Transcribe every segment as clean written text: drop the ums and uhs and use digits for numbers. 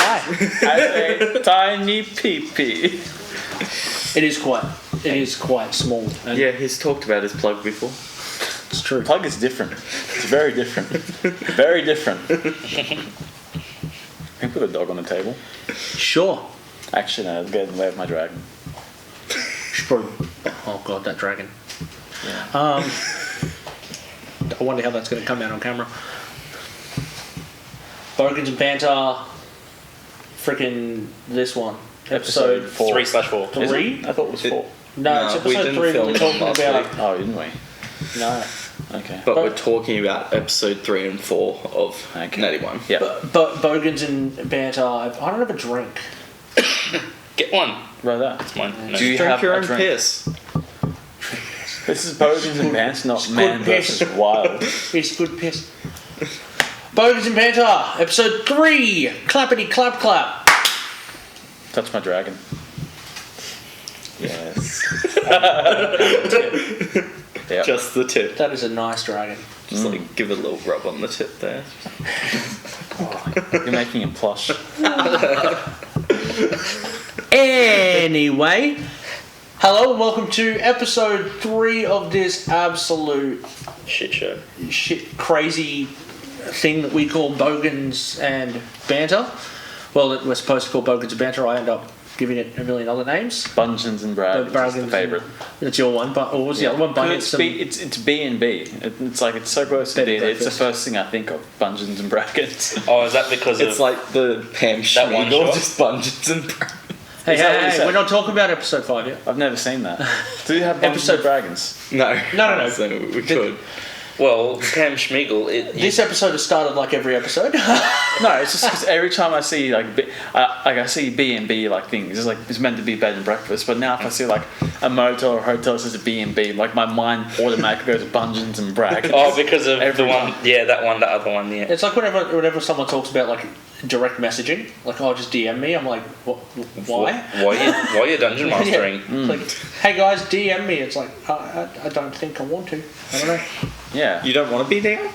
Why? As a tiny pee-pee. It is quite small. And Yeah, he's talked about his plug before. it's true. Plug is different. It's very different. Very different. Can you put a dog on the table? Sure. Actually, no, get in the way of my dragon. Oh god, that dragon. Yeah. I wonder how that's going to come out on camera. Bogans and Banter. Freaking this one. Episode 4. 3/4. 3? I thought it was 4. No, it's we episode didn't 3 film we're it talking last about. week. Oh, didn't we? No. Okay. But we're talking about episode 3 and 4 of Natty 1. Yeah. But Bogans and Banter, I don't have a drink. Get one. Right there. It's mine. No. Do you Drink have your a own drink? piss. This is Bogans and Banter, not It's Man good piss. versus Wild. It's good piss. Bogans and Banter, episode 3. Clappity clap clap. Touch my dragon. Yes. Yep. Just the tip. That is a nice dragon. Just like give it a little rub on the tip there. You're making him plush. Anyway, hello and welcome to episode 3 of this absolute Shit show. crazy thing that we call Bogans and Banter. Well, that we're supposed to call Bogans and Banter. I end up giving it a million other names. Bungeons and Bragans is the favourite. That's your one, but what was the other one? It's B&B. It's like it's so close to D. It's the first thing I think of. Bungeons and Bragans. Oh, is that because It's of... like the Pam That one Schmiegel, shot? just Bungeons and Hey, Is that what you said? we're not talking about episode 5 yet. I've never seen that. Do you have Bungeons Episode- and Bragans? No. No. So we could. Well, Pam Schmiegel... This episode has started like every episode. No, it's just because every time I see I see B&B like things, it's meant to be bed and breakfast. But now if I see like a motel or hotel that says a B&B, like my mind automatically goes to Bungeons and Bragans. Oh, because of Every the one... time. Yeah, that one, the other one, yeah. It's like whenever someone talks about like direct messaging, like, oh, just DM me. I'm like, what? Why? Why are you dungeon mastering? It's like, hey guys, DM me. It's like, I don't think I want to. I don't know. Yeah. You don't want to be there?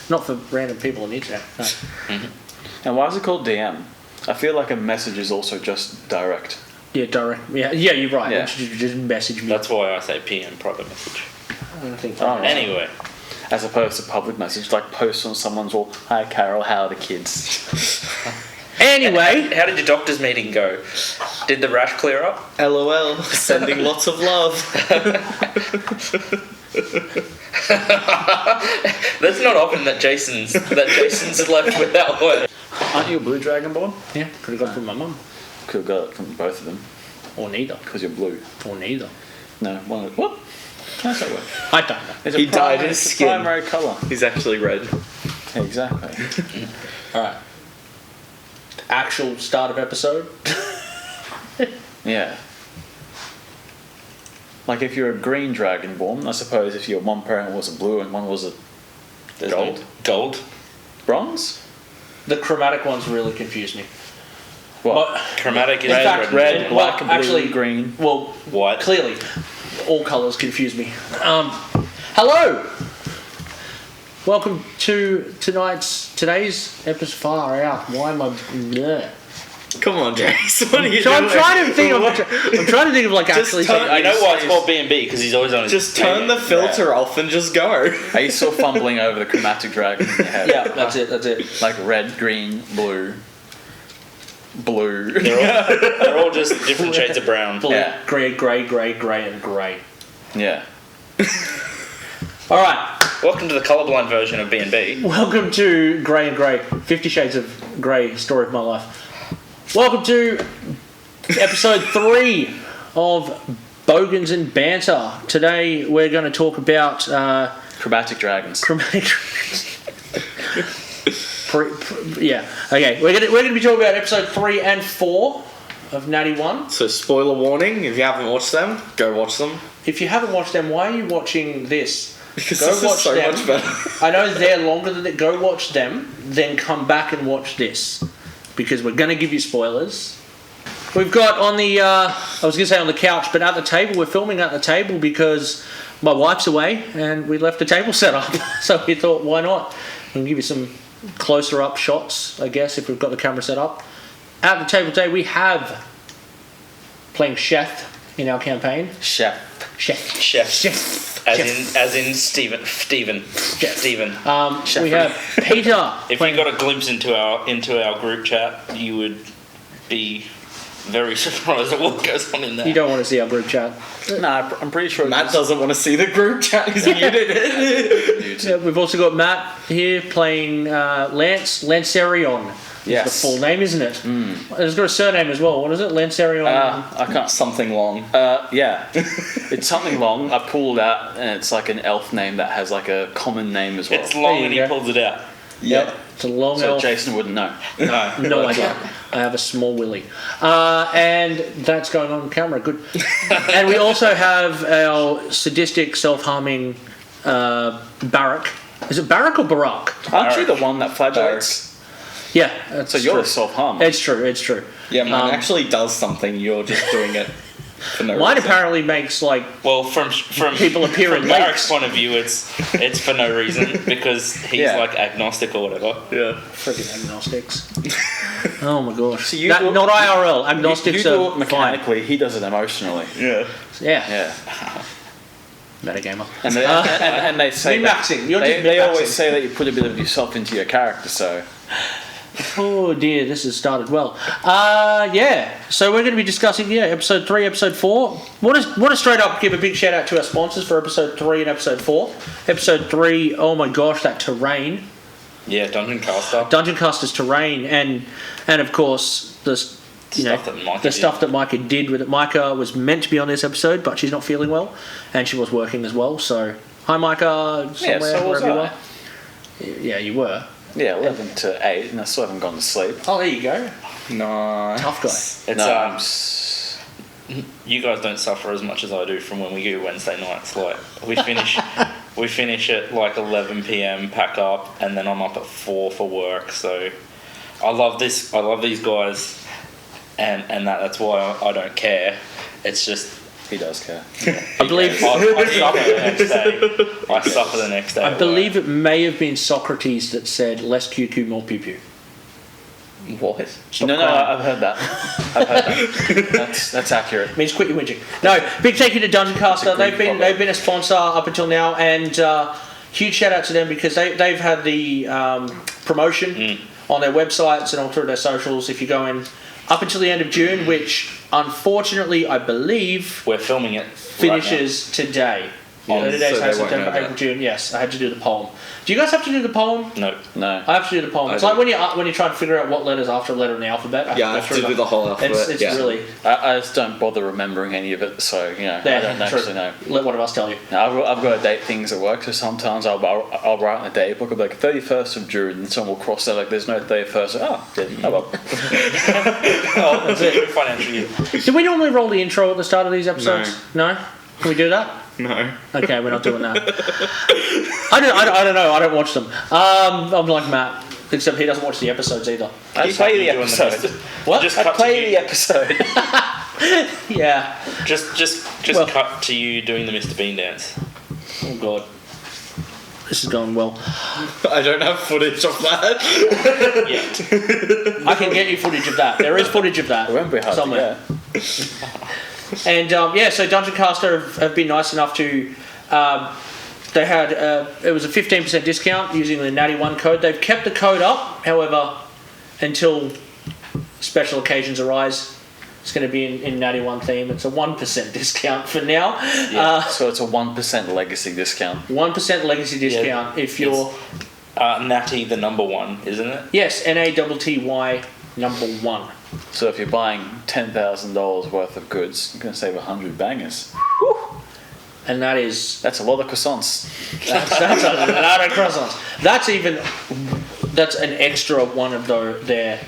Not for random people on the internet. No. And why is it called DM? I feel like a message is also just direct. Yeah, direct. Yeah, you're right. Yeah. You just message me. That's why I say PM, private message. I don't think. Oh, right. Anyway. As opposed to public message, like post on someone's wall, hi Carol, how are the kids? Anyway, How did your doctor's meeting go? Did the rash clear up? LOL. Sending lots of love. That's not often that Jason's left without word. Aren't you a blue dragonborn? yeah, could have gone from my mum, Could have got it from both of them, or neither, because you're blue. or neither. No, one of what? How does that work? I don't know. It's He dyed his it's a skin. primary colour. He's actually red. Exactly. All right. Actual start of episode. Yeah. Like if you're a green dragonborn, I suppose if your one parent was a blue and one was a Gold. bronze? The chromatic ones really confuse me. What? Chromatic is In fact, red, black, well, blue, actually, green. Well, White. clearly, all colours confuse me. Hello. Welcome to today's episode. Far out. Why am I? Bleh. Come on, Jace. What are you So doing? I'm trying to think. I'm trying to think of like Just actually. turn- You know why it's called B&B? Because he's always on his... Just turn the filter off and just go. Are you still fumbling over the chromatic dragon in your head? Yeah, that's it. Like red, green, blue. They're all just different shades of brown. Blue, Yeah. grey, and grey. Yeah. All right. Welcome to the colourblind version of B&B. Welcome to Grey and Grey, 50 Shades of Grey, story of my life. Welcome to episode 3 of Bogans and Banter. Today we're going to talk about Chromatic dragons. chromatic. Yeah. Okay. We're going to be talking about episode 3 and 4 of Natty 1. So spoiler warning, if you haven't watched them, go watch them. If you haven't watched them, why are you watching this? Because Go this watch is so them. much better. I know they're longer than it. Go watch them, then come back and watch this. Because we're going to give you spoilers. We've got on the, I was going to say on the couch, but at the table, we're filming at the table because my wife's away and we left the table set up. So we thought, why not? We'll give you some closer up shots, I guess, if we've got the camera set up. at the table today we have playing chef in our campaign. Chef. Chef. As in Stephen. We have Peter. If you got a glimpse into our group chat, you would be very surprised at what goes on in there. You don't want to see our group chat. Nah, I'm pretty sure Matt doesn't want to see the group chat. He's muted. Yeah, we've also got Matt here playing Lancerion. Yes. It's the full name, isn't it? It's got a surname as well. What is it? Lancerion? I can't. Something long. Yeah, it's something long. I pulled out, and it's like an elf name that has like a common name as well. It's long There and you he go. pulls it out. Yep. It's a long So elf. Jason wouldn't know. No idea. I have a small willy. And that's going on camera. Good. And we also have our sadistic, self-harming Barak. Is it Barak or Barak? Aren't you the one that flagellates? Yeah. That's So you're true. a self-harm. It's true. It's true. Yeah, mine actually does something. You're just doing it for no Mine reason. apparently makes like Well, from People appear in from Barak's lakes. point of view, it's for no reason because he's Yeah. like agnostic or whatever. Yeah. freaking agnostics. Oh my gosh. So you That- do it- not IRL. Agnostics you do are it mechanically. He does it emotionally. Yeah. fine. Yeah. Yeah. Metagamer. And they, and they say Min-maxing. You're they, just they min-maxing. always say that you put a bit of yourself into your character. So Oh dear, this has started well. Yeah. So we're going to be discussing episode 3, episode 4. Want to straight up give a big shout out to our sponsors for episode 3 and episode 4. Episode 3, oh my gosh, that terrain, Yeah, Dungeon Caster. Dungeon Caster's terrain, and of course the stuff that Micah did with it. Micah was meant to be on this episode, but she's not feeling well, and she was working as well. So hi Micah, somewhere so was wherever you I. are. Yeah, you were. yeah, 11 to 8, and I still haven't gone to sleep. Oh, there you go. Nice. Tough guy. It's No, I'm s- you guys don't suffer as much as I do from when we do Wednesday nights. Like we finish at like 11 p.m. pack up, and then I'm up at 4 for work. So I love this. I love these guys, and that's why I don't care. It's just he does care. I believe. I suffer the next day. I suffer the next day. I at believe work. it may have been Socrates that said, "Less QQ, more pew pew." What? Stop No, crying. I've heard that. I've heard that. That's accurate. It means quit your whinging. No, big thank you to Dungeon Caster. That's a great They've been a sponsor up until now, and huge shout out to them because they've had the promotion on their websites and all through their socials. If you go in up until the end of June, which unfortunately I believe We're filming it. finishes today. Yeah, So today's so they won't September, know that. April, June. Yes, I had to do the poem. Do you guys have to do the poem? No. No. I have to do the poem. I It's do. like when you try and figure out what letters after a letter in the alphabet. Yeah, I have to do the whole alphabet. It's yeah. really I just don't bother remembering any of it, so, I don't actually know. Let one of us tell you. Now, I've got to date things at work, so sometimes I'll write in a day book, I'll be like 31st of June, and someone will cross out like there's no 31st. Oh, did. Oh, well. Oh, that's it. Financial year. Do we normally roll the intro at the start of these episodes? No? Can we do that? No. Okay, we're not doing that. I don't know. I don't watch them. I'm like Matt, except he doesn't watch the episodes either. I Keep play the doing episode. What? Just I cut to play the you. episode. Yeah. Just Well- cut to you doing the Mr. Bean dance. Oh God. This is going well. I don't have footage of that. Yeah. I can get you footage of that. There is footage of that It won't be hard somewhere. to get. And so Dungeon Caster have been nice enough to. They had it was a 15% discount using the Natty 1 code. They've kept the code up, however, until special occasions arise. It's going to be in Natty 1 theme. It's a 1% discount for now. So it's a 1% legacy discount. 1% legacy discount if you're Natty the number 1, isn't it? yes NATTY number 1. So if you're buying $10,000 worth of goods, you're going to save 100 bangers. And that is That's a lot of croissants. that's a lot of croissants. That's an extra one of their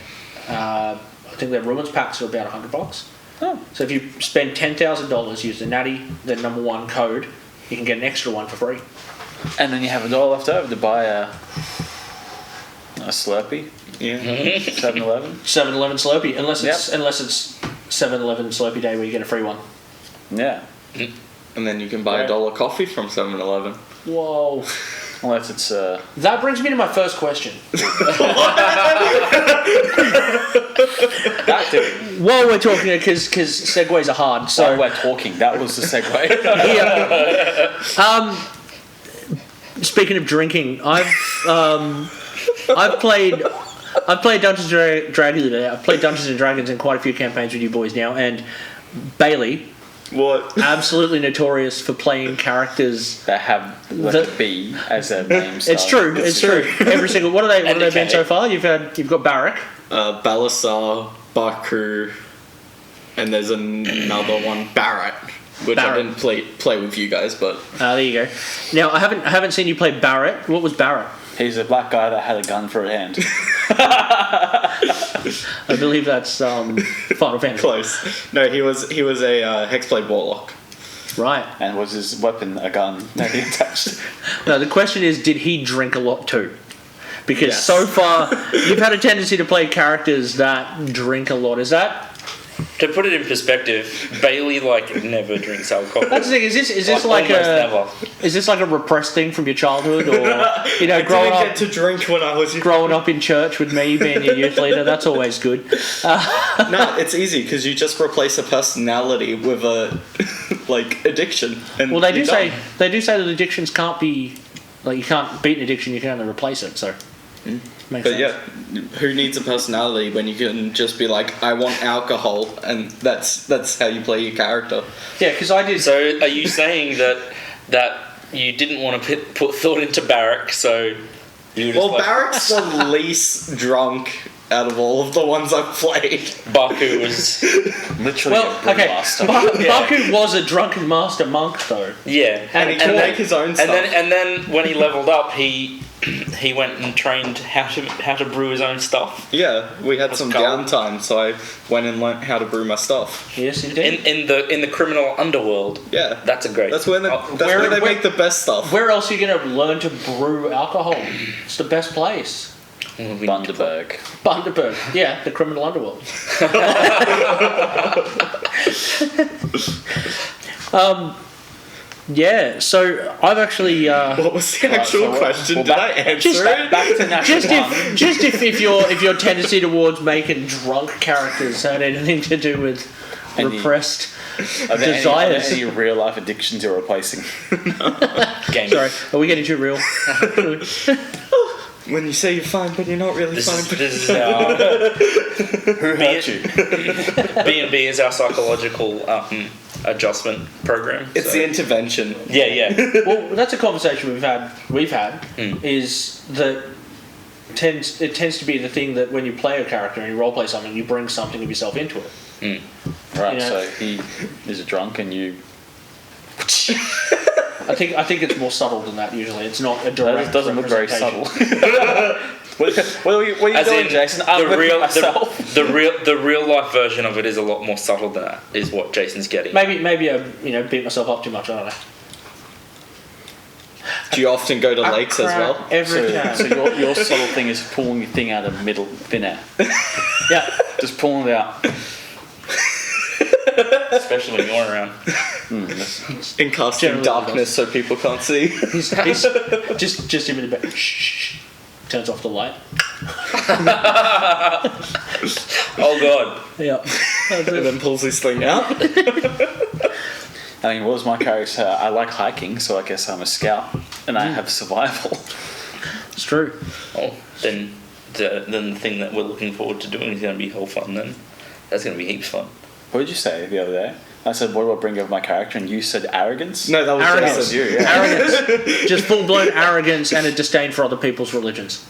I think their ruins packs are about $100. Oh. So if you spend $10,000, use the Natty, the number 1 code, you can get an extra one for free. And then you have $1 left over to buy a Slurpee, Yeah. 7-Eleven. 7-Eleven Slurpee, unless it's 7-Eleven Slurpee Day where you get a free one. Yeah. And then you can buy Right. $1 coffee from 7-Eleven. Whoa. Unless it's That brings me to my first question. that while we're talking, because segues are hard. So While we're talking, that was the segue. Speaking of drinking, I've played Dungeons and Dragons. I've played Dungeons and Dragons in quite a few campaigns with you boys now, and Bailey, What? absolutely notorious for playing characters. That have like a B as their name. It's true. It's true. Every single. What have they been so far? You've got Barak. Balasar, Baku, and there's another one, Barrett, which I Barrett. didn't play with you guys, but There you go. Now I haven't seen you play Barrett. What was Barrett? He's a black guy that had a gun for a hand. I believe that's Final Fantasy. close. No, he was a Hexblade Warlock. Right. And was his weapon a gun that he attached? No, the question is, did he drink a lot too? Because Yes. so far you've had a tendency to play characters that drink a lot. Is that? To put it in perspective, Bailey never drinks alcohol. That's the thing. Is this like almost a never. is this like a repressed thing from your childhood, or I growing didn't up get to drink when I was growing up in church with me being your youth leader? That's always good. No, it's easy because you just replace a personality with a addiction. And Well, they do you're say done. that addictions can't be you can't beat an addiction. You can only replace it. So makes But sense. yeah, who needs a personality when you can just be like, I want alcohol, and that's how you play your character. Yeah, because I did. So, are you saying that you didn't want to put thought into Barak, so you just Well, Barrett's the least drunk out of all of the ones I've played. Baku was Literally Well, a brew okay. master. Baku was a drunken master monk, though. yeah, And he can make his own stuff. And then when he leveled up, he went and trained how to brew his own stuff. Yeah, we had That's some cool. downtime, so I went and learnt how to brew my stuff. Yes, indeed. In the criminal underworld. Yeah. That's a great. That's where they where- make the best stuff. Where else are you going to learn to brew alcohol? It's the best place. Bundaberg. Bundaberg. Yeah, the criminal underworld. Yeah, so I've actually What was the actual question? Did I answer just it? Back to National just if your tendency towards making drunk characters had anything to do with Any- repressed Are there desires. any real life addictions you're replacing? Game. Sorry, are we getting too real? When you say you're fine, but you're not really This fine. is our Who hurt you? B&B is our psychological adjustment program. It's so- the intervention. yeah. Well, that's a conversation we've had is that it tends to be the thing that when you play a character and you role play something, you bring something of yourself into it. Right, You know- so he is a drunk and you... I think it's more subtle than that. Usually, it's not a direct. That doesn't look very representation. subtle. What are you As doing, in, Jason? I'm the with real myself. the real life version of it is a lot more subtle than that. Is what Jason's getting. Maybe I beat myself up too much. I don't know. Do you often go to lakes as well? Every So, time. so your subtle thing is pulling your thing out of middle thin air. Yeah. Just pulling it out. Especially when you're around. In casting Generally darkness so people can't see. He's just him in the back. Shh. Turns off the light. Oh god. Yeah. And then pulls his thing out. I mean, what was my character? I like hiking, so I guess I'm a scout, and I have survival. It's true. Oh, then the thing that we're looking forward to doing is going to be hell fun. Then that's going to be heaps fun. What did you say the other day? I said, what do I bring over my character? And you said arrogance? No, that was Arrogance. Jason. You, yeah. Arrogance. Just full blown arrogance and a disdain for other people's religions.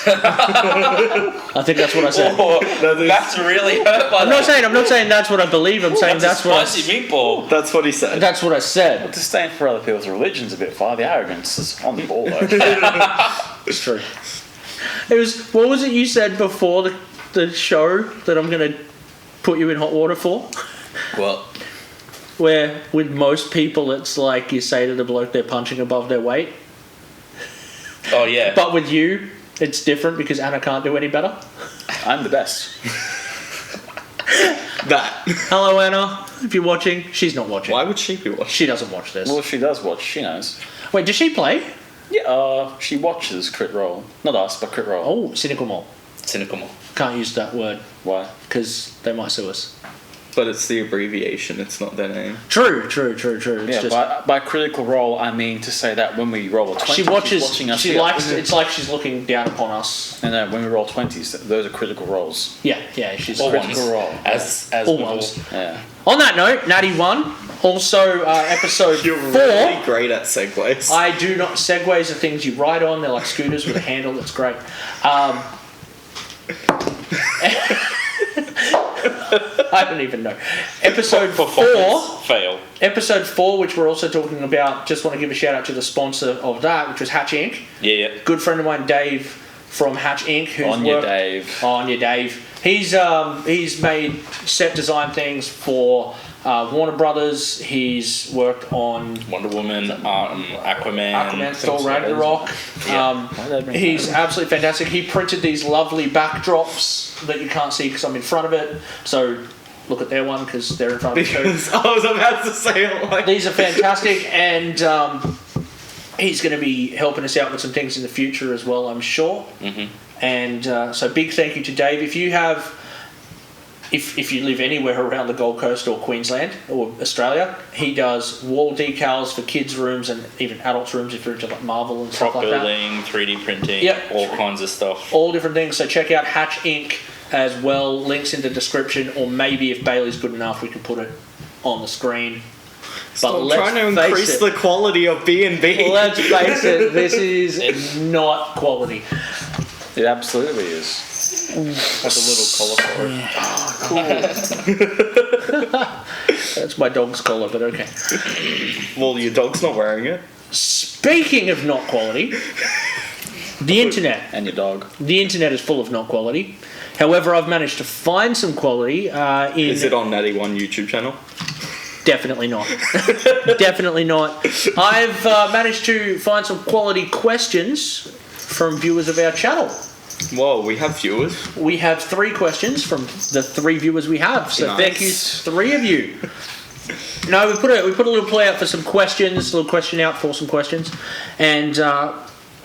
I think that's what I said. Oh, that's really hurt by I'm not saying that's what I believe. I'm saying that's what spicy meatball. That's what he said. that's what I said. Disdain for other people's religions a bit far. The arrogance is on the ball, though. It's true. It was what was it you said before the show that I'm going to put you in hot water for? Well, Where with most people it's like you say to the bloke they're punching above their weight, Oh yeah. but with you it's different because Anna can't do any better. I'm the best. that. Hello Anna, if you're watching. She's not watching. Why would she be watching? She doesn't watch this. Well, if she does watch, she knows. Wait, does she play? Yeah, she watches Crit Roll. Not us, but Crit Roll. Oh, cynical mole. Cynical. Can't use that word Why? because they might sue us. But it's the abbreviation, it's not their name. True. It's Yeah, just, by critical role, I mean to say that when we roll a 20, she watches. she's watching us She here. likes. It's like she's looking down upon us. And when we roll 20s, those are critical rolls. Yeah. She's All critical ones. role. As All with ones. Yeah. On that note, Natty won. Also, episode You're 4. really great at segues. I do not. Segways are things you ride on. They're like scooters with a handle. That's great. I don't even know. Episode 4. Fail. Episode 4, which we're also talking about. Just want to give a shout out to the sponsor of that, which was Hatch Inc. Yeah. Good friend of mine, Dave from Hatch Inc. Who's On your Dave. On your Dave. He's made set design things for Warner Brothers. He's worked on Wonder Woman, Aquaman. Thor Ragnarok. He's absolutely fantastic. He printed these lovely backdrops that you can't see because I'm in front of it. So look at their one because they're in front of it too. Because I was about to say, like... These are fantastic, and he's going to be helping us out with some things in the future as well, I'm sure. Mm-hmm. And so big thank you to Dave. If you have... If you live anywhere around the Gold Coast or Queensland or Australia, he does wall decals for kids' rooms and even adults' rooms if you're into like Marvel and stuff Prop like that. building, 3D printing, Yep. all kinds of stuff. All different things. So check out Hatch Inc. as well. Links in the description, or maybe if Bailey's good enough, we can put it on the screen. But trying to increase the quality of B&B. Let's face it, this is not quality. It absolutely is. Has a little collar for it. That's my dog's collar, but okay. Well, your dog's not wearing it. Speaking of not quality, the internet. And your dog. The internet is full of not quality. However, I've managed to find some quality in... Is it on Natty One YouTube channel? Definitely not. Definitely not. I've managed to find some quality questions from viewers of our channel. Whoa, we have viewers. We have 3 questions from the 3 viewers we have. So Nice. thank you, 3 of you. No, we put a little play out for some questions, a little question out for some questions, and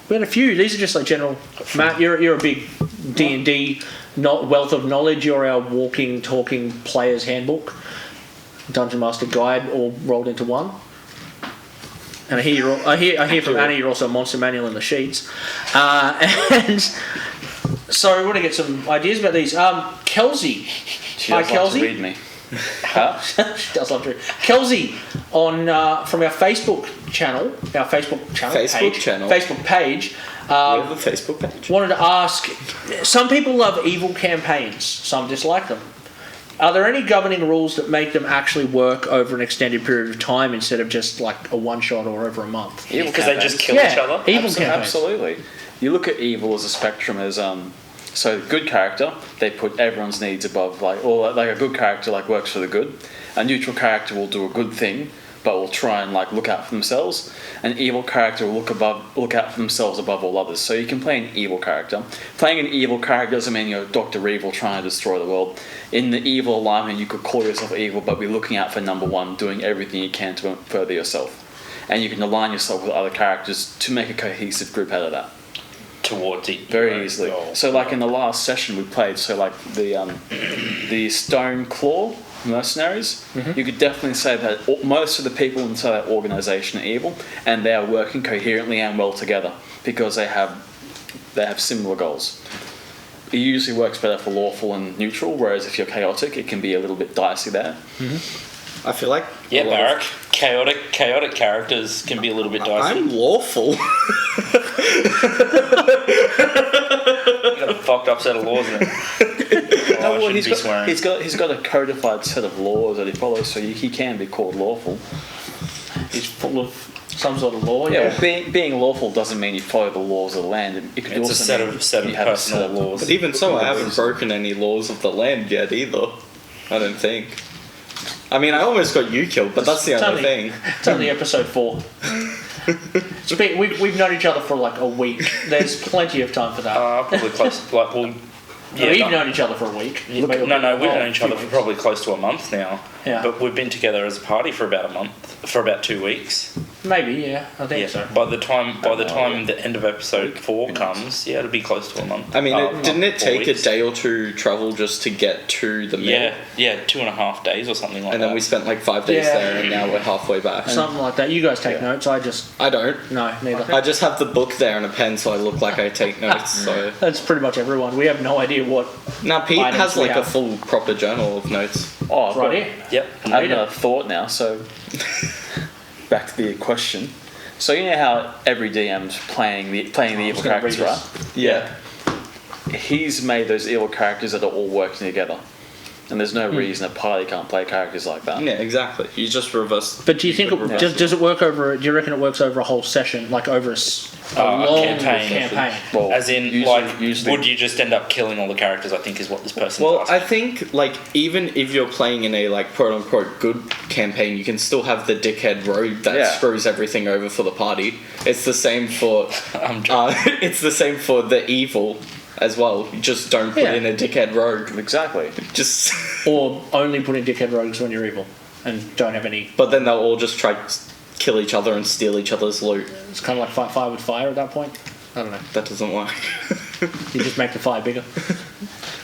we had a few. These are just like general. Matt, you're a big D&D wealth of knowledge. You're our walking, talking player's handbook, Dungeon Master guide, all rolled into one. And I hear from Annie you're also a monster manual in the sheets, and so we want to get some ideas about these. Kelsey, She hi does love to Kelsey. read me. Huh? She does love to read. Kelsey on from our Facebook channel, Facebook page. We have a Facebook page. Wanted to ask, some people love evil campaigns, some dislike them. Are there any governing rules that make them actually work over an extended period of time instead of just like a one shot or over a month? Evil Because they campaigns. just kill each other. Evil campaigns. Absolutely. You look at evil as a spectrum as so good character, they put everyone's needs above, like a good character like works for the good. A neutral character will do a good thing, but will try and like look out for themselves. An evil character will look out for themselves above all others. So you can play an evil character. Playing an evil character doesn't mean you're Dr. Evil trying to destroy the world. In the evil alignment, you could call yourself evil, but be looking out for number one, doing everything you can to further yourself. And you can align yourself with other characters to make a cohesive group out of that. Towards it Very easily. So like in the last session we played, so like the Stone Claw mercenaries, you could definitely say that most of the people inside that organisation are evil, and they are working coherently and well together because they have similar goals. It usually works better for lawful and neutral, whereas if you're chaotic, it can be a little bit dicey there. I feel like Barak, chaotic characters can be a little bit dicey. I'm lawful. You got a fucked up set of laws in it. No, well, I shouldn't be swearing. he's got a codified set of laws that he follows, so he can be called lawful. He's full of some sort of law. Yeah, well, being lawful doesn't mean you follow the laws of the land. It could It's also a mean set of you have a personal set of laws. But even so, I haven't broken any laws of the land yet either. I don't think. I mean, I almost got you killed, but that's the only thing. It's only episode 4. We've known each other for like a week. There's plenty of time for that. Probably close. We've known each other for a week. We've known each other for probably close to a month now. Yeah. But we've been together as a party for about a month, for about 2 weeks. Maybe, yeah, I think so. By the time the end of episode 4 comes, it'll be close to a month. I mean, didn't it 4 take weeks. a day or two travel just to get to the mill? Yeah, 2.5 days or something like And that. then we spent like 5 days Yeah. there, and now we're halfway back. Something like that. You guys take Yeah. notes. I don't. No, neither. I just have the book there and a pen, so I look like I take notes. So That's pretty much everyone. We have no idea what. now Pete Items has we like a have. full proper journal of notes. Oh, I've Right got- here. Yep. I have Read it. another thought now. So back to the question. So you know how every DM's playing the evil gonna read characters, this. right? Yeah. He's made those evil characters that are all working together, and there's no reason a party can't play characters like that. Yeah, exactly. You just reverse. But do you think could reverse does it work over? Do you reckon it works over a whole session, like over a long campaign? Well, As in, usually, would you just end up killing all the characters? I think is what this person's Well, asking. I think like even if you're playing in a like quote unquote good campaign, you can still have the dickhead rogue that Yeah. screws everything over for the party. It's the same for I'm joking. it's the same for the evil as well. You just don't put Yeah. in a dickhead rogue. exactly. Just Or only put in dickhead rogues when you're evil and don't have any. but then they'll all just try to kill each other and steal each other's loot. It's kind of like fight fire with fire at that point. I don't know. That doesn't work. You just make the fire bigger.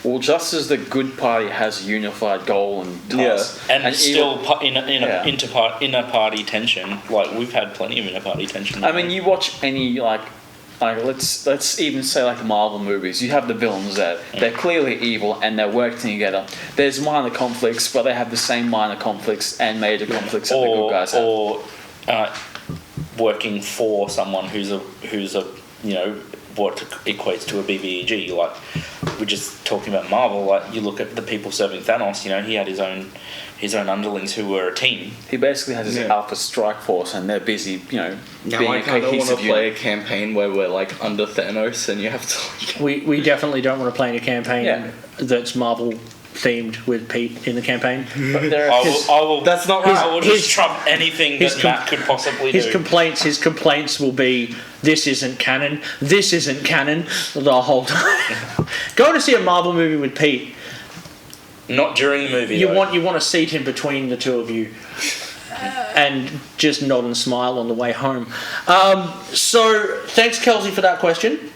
Well, just as the good party has a unified goal and task, and still evil- inner party tension. Like we've had plenty of inner party tension. I mean, you watch any like let's even say like Marvel movies. You have the villains there. They're clearly evil and they're working together. There's minor conflicts, but they have the same minor conflicts and major conflicts that the good guys have. or working for someone who's a what equates to a BBEG. Like we're just talking about Marvel. Like you look at the people serving Thanos. He had his own underlings who were a team. He basically has his Yeah. Alpha Strike Force, and they're busy, Now being I a kind of want to cohesive play unit. a campaign where we're like under Thanos and you have to like We definitely don't want to play in a campaign Yeah. that's Marvel themed with Pete in the campaign. But there I are will. That's not I right. will his- just trump anything his that com- Matt could possibly His do. complaints will be, this isn't canon, this isn't canon, the whole time. Going to see a Marvel movie with Pete, Not during the movie. you though. want a seat in between the two of you and just nod and smile on the way home. So thanks Kelsey for that question.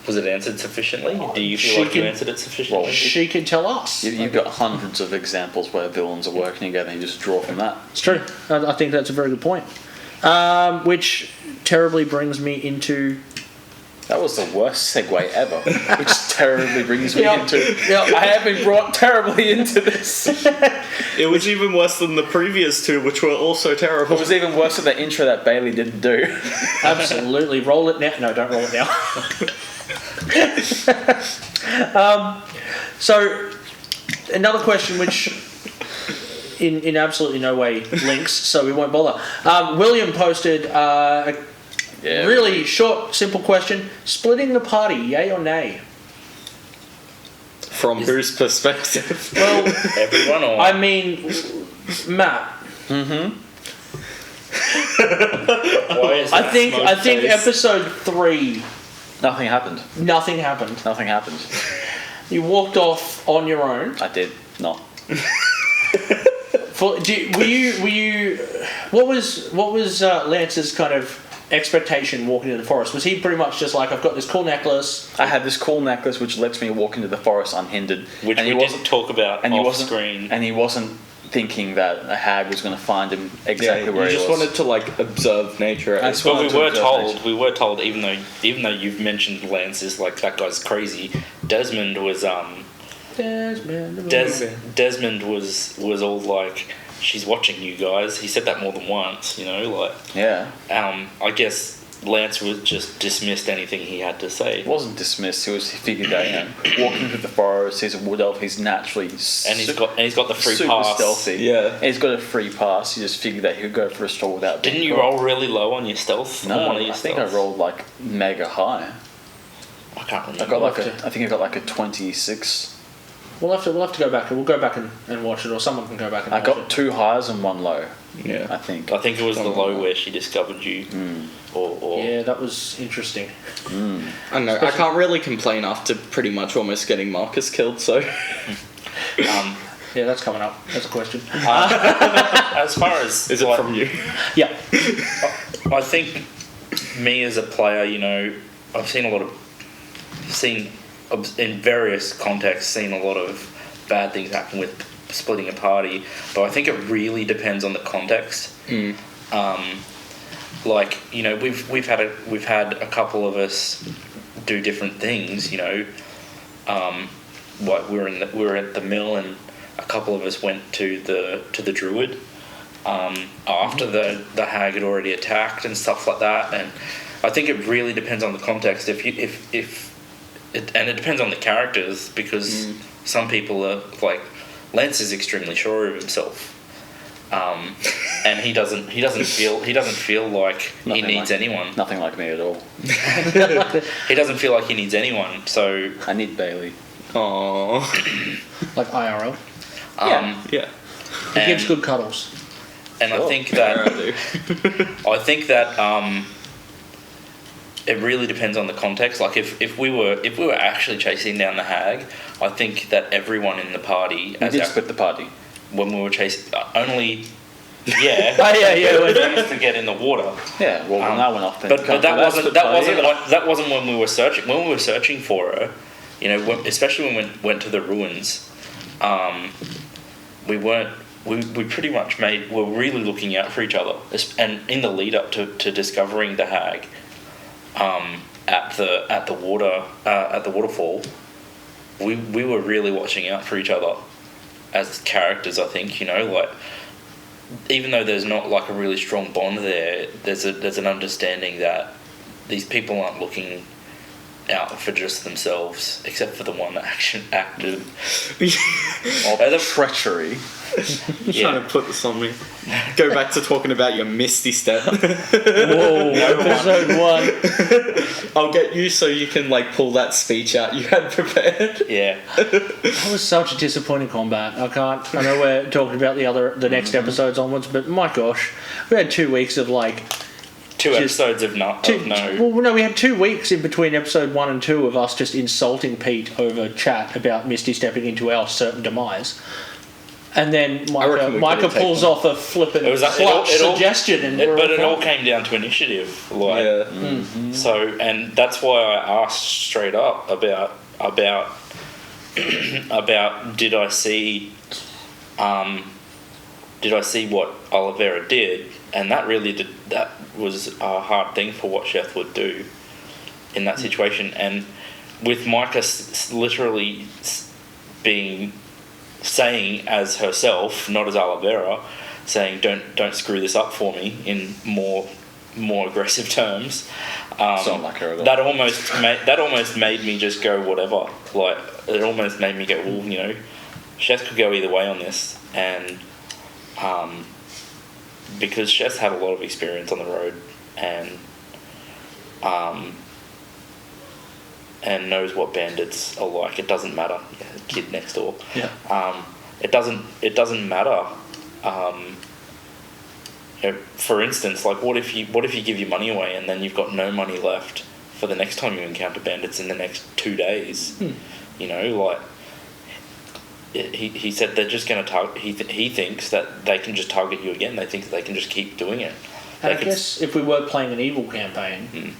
Was it answered sufficiently? Do you She feel like you can- answered it sufficiently? She could tell us. you've got hundreds of examples where villains are working together, and you just draw from that. It's true. I think that's a very good point. Which terribly brings me into... That was the worst segue ever, which terribly brings me Yep. into. Yep. I have been brought terribly into this. It was even worse than the previous two, which were also terrible. It was even worse than the intro that Bailey didn't do. Absolutely. Roll it now. No, don't roll it now. So, another question which in absolutely no way links, so we won't bother. William posted a really short, simple question. Splitting the party, yay or nay? From whose perspective? Well, Everyone or I mean, Matt, why is I that think smoke face? episode 3, Nothing happened. nothing happened. Nothing happened. You walked off on your own. I did not. Were you? What was Lance's kind of expectation walking into the forest? Was he pretty much just like, I've got this cool necklace? I had this cool necklace which lets me walk into the forest unhindered. Which and we he didn't wasn't talk about and he off wasn't screen. and he wasn't thinking that a hag was going to find him exactly where you he just was. wanted to like observe nature. I just But wanted we to were observe told, nature. even though you've mentioned Lance is like that guy's crazy. Desmond was Desmond was all like, she's watching you guys. He said that more than once, Yeah. I guess Lance was just dismissed anything he had to say. He wasn't dismissed. He figured that walking through the forest, he's a wood elf. He's naturally And he's got the free super pass. stealthy. Yeah. He's got a free pass. He just figured that he'd go for a stroll without. being Didn't you caught. roll really low on your stealth? No, on one of your I think I stealths? rolled like mega high. I can't remember. I think I got like a 26. We'll have to go back. We'll go back and watch it, or someone can go back and I watch got it. 2 highs and 1 low. Yeah. I think. I think it was the low where she discovered you. Or Yeah, that was interesting. I don't know. I can't really complain after pretty much almost getting Marcus killed. So Yeah, that's coming up. That's a question. As far as Is it from you? Yeah. I think me as a player, you know, I've seen in various contexts, seen a lot of bad things happen with splitting a party, but I think it really depends on the context. Like, you know, we've had a couple of us do different things, you know. Like we were at the mill, and a couple of us went to the druid after the hag had already attacked and stuff like that. And I think it really depends on the context. And it depends on the characters, because some people are like, Lance is extremely sure of himself, and he doesn't feel like he needs anyone. Nothing like me at all. He doesn't feel like he needs anyone. So I need Bailey. Aww. Like IRL. Yeah. He gives good cuddles. And Sure. I think that it really depends on the context. Like if we were actually chasing down the hag, I think that everyone in the party, We did split the party. when we were chasing, only yeah, yeah. used to get in the water. Yeah, well, when that went off then. But that wasn't when we were searching. When we were searching for her, you know, especially when we went to the ruins, we weren't. We pretty much were really looking out for each other, and in the lead up to discovering the hag, at the waterfall, we were really watching out for each other as characters. I think, you know, like, even though there's not like a really strong bond there, there's an understanding that these people aren't looking out for just themselves, except for the one that acted. Treachery. Trying to put this on me. Go back to talking about your misty step. Whoa, episode 1. I'll get you so you can like pull that speech out you had prepared. Yeah. That was such a disappointing combat. I know we're talking about the next episodes onwards, but my gosh, we had 2 weeks of like Two episodes of no. Well, no, we had 2 weeks in between episode 1 and 2 of us just insulting Pete over chat about Misty stepping into our certain demise. And then Micah pulls off a flippant clutch suggestion, but it all came down to initiative. Like, Yeah. So, and that's why I asked straight up about did I see what Oliveira did, and that was a hard thing for what Sheth would do in that situation. And with Micah literally saying as herself, not as Oliveira, saying don't screw this up for me in more aggressive terms. Not like her at all. That almost made me just go whatever. Like, it almost made me go, well, you know, Sheth could go either way on this, and because Sheth's had a lot of experience on the road and knows what bandits are like. It doesn't matter. Yeah, the kid next door. Yeah. It doesn't matter. You know, for instance, like, what if you give your money away and then you've got no money left for the next time you encounter bandits in the next 2 days? You know, like, he said they're just going to target. He thinks that they can just target you again. They think they can just keep doing it. And I guess if we were playing an evil campaign,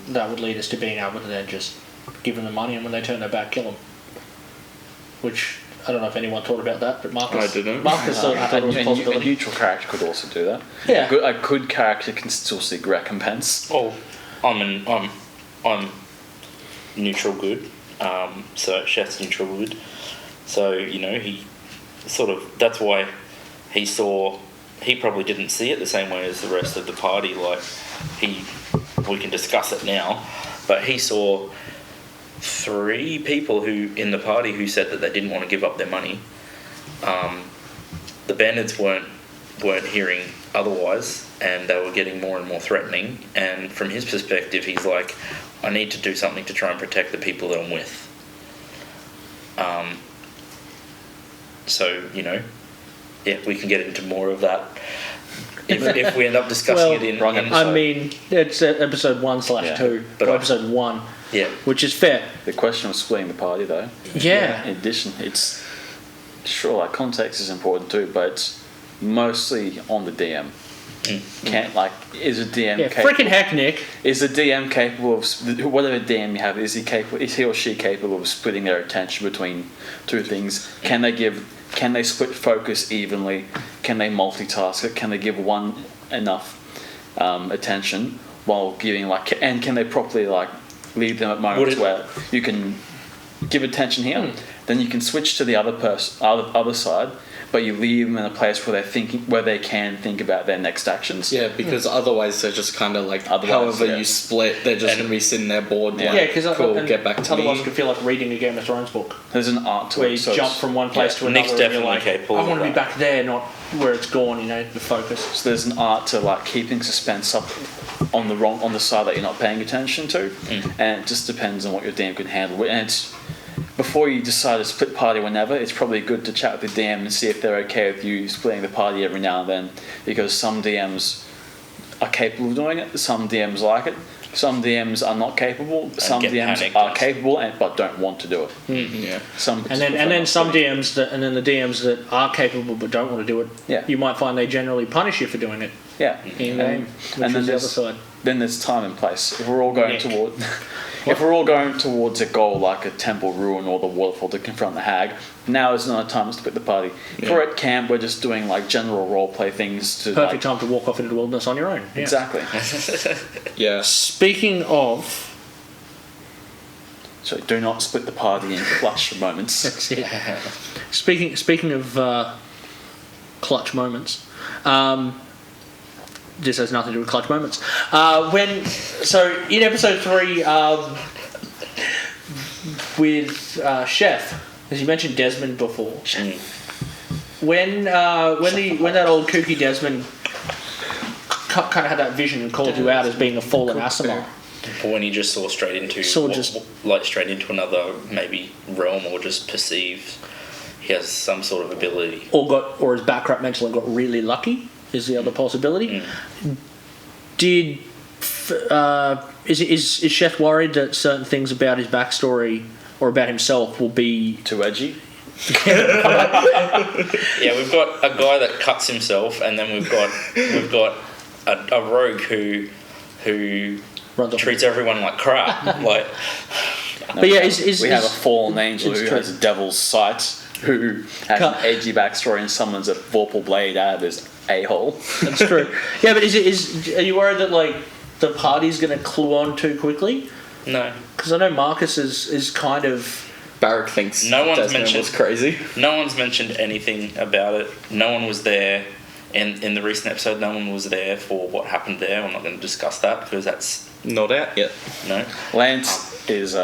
that would lead us to being able to then just give them the money, and when they turn their back, kill them. Which, I don't know if anyone thought about that, but Marcus... I didn't. Marcus thought it was a A possibility. neutral character could also do that. Yeah. A good character can still seek recompense. Oh, I'm neutral good. So Sheth's neutral good. So, you know, he sort of, that's why he probably didn't see it the same way as the rest of the party. Like, we can discuss it now, but he saw 3 people in the party who said that they didn't want to give up their money. The bandits weren't hearing otherwise, and they were getting more and more threatening. And from his perspective, he's like, I need to do something to try and protect the people that I'm with. So, you know, yeah, we can get into more of that if we end up discussing it in episode. I mean, it's episode 1/2, But or episode 1, yeah, which is fair. The question of splitting the party, though. Yeah. In addition, it's sure, like context is important too, but it's mostly on the DM. Can't is a DM capable? Freaking heck, Nick. Is the DM capable of whatever DM you have? Is he or she capable of splitting their attention between two things? Can they split focus evenly? Can they multitask it? Can they give one enough attention while giving and can they properly leave them at moments where you can give attention here, then you can switch to the other side, but you leave them in a place where they can think about their next actions. Yeah, because otherwise they're just kind of however you split, they're just going to be sitting there bored. Because cool, get back to me. Otherwise, it could feel like reading a Game of Thrones book. There's an art to where it. you jump from one place to another. Nick's And you're definitely capable. I want to of be that. back there, not where it's gone. The focus. So there's an art to keeping suspense up on the side that you're not paying attention to, and it just depends on what your DM can handle. And it's, before you decide to split party whenever, it's probably good to chat with the DM and see if they're okay with you splitting the party every now and then, because some DMs are capable of doing it, some DMs like it, some DMs are not capable, some DMs are capable but don't want to do it. Yeah. And then some DMs the DMs that are capable but don't want to do it, you might find they generally punish you for doing it. Yeah. In game, and then the other side. Then there's time and place. If we're all going towards a goal like a temple ruin or the waterfall to confront the hag, now is not a time to split the party. If we're at camp, we're just doing general roleplay things. Perfect time to walk off into the wilderness on your own. Yeah. Exactly. Yeah. Speaking of... So do not split the party in clutch moments. That's it. Speaking of clutch moments... this has nothing to do with clutch moments. In episode 3, with Chef, as you mentioned Desmond before, when that old kooky Desmond kind of had that vision and called you out as being a fallen Asimar. Or when he just saw straight into another maybe realm, or just perceived he has some sort of ability, or his back up mental and got really lucky. Is the other possibility? Is Chef worried that certain things about his backstory or about himself will be too edgy? Yeah, we've got a guy that cuts himself, and then we've got a rogue who treats everyone like crap. But yeah, we have a fallen angel who has a devil's sight, who has an edgy backstory and summons a vorpal blade out of his a-hole. That's true. Yeah, but are you worried that the party's going to clue on too quickly? No, because I know Marcus is kind of... Barrack thinks Desmond was crazy. No one's mentioned anything about it. No one was there in the recent episode. No one was there for what happened there. I'm not going to discuss that because that's not out yet. No. Lance has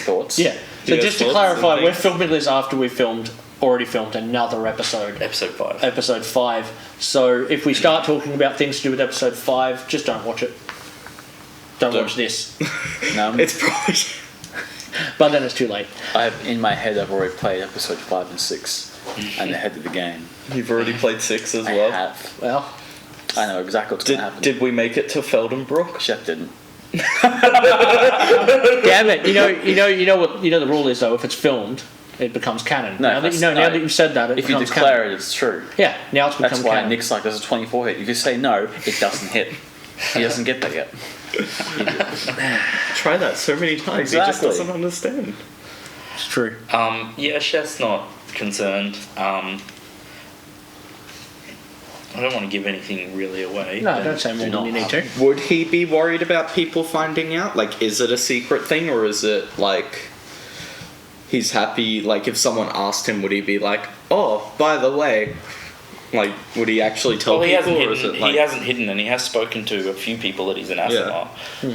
thoughts. Yeah. So just to clarify, we're filming this after we've already filmed another episode. Episode 5. So if we start talking about things to do with episode 5, just don't watch it. Don't watch this. No. It's probably... But then it's too late. In my head, I've already played episode 5 and 6 and the head of the game. You've already played 6 as well? I have. Well... I know exactly what's going to happen. Did we make it to Feldenbrook? Chef didn't. Damn it! You know the rule is though. If it's filmed, it becomes canon. No, now that you've said that, it if you becomes declare canon. it, it's true. Yeah, now it's become That's why canon. Nick's like, there's a 24 hit. You just say no, it doesn't hit. He doesn't get that yet. Try that so many times. Exactly. He just doesn't understand. It's true. Yeah, Chef's not concerned. I don't want to give anything really away. No, don't say more than you need to. Would he be worried about people finding out? Is it a secret thing, or is it he's happy? If someone asked him, would he be like, "Oh, by the way," would he actually tell he people? He hasn't hidden, and he has spoken to a few people that he's an Asimar.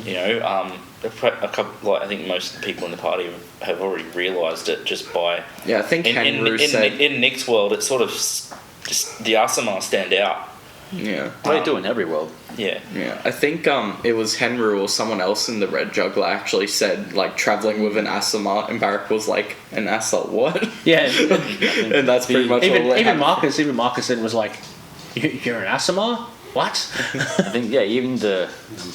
Yeah. A couple, I think most of the people in the party have already realised it just by. Yeah, I think Henry said in Nick's world, it's sort of just the Asimar stand out. Yeah, they do in every world. Yeah, yeah. I think it was Henry or someone else in the Red Juggler actually said traveling with an Asimar, and Barrack was like, "An Asa what?" Yeah, and that's pretty much even Marcus then was like, "You're an Asimar." What? I think, yeah, even is it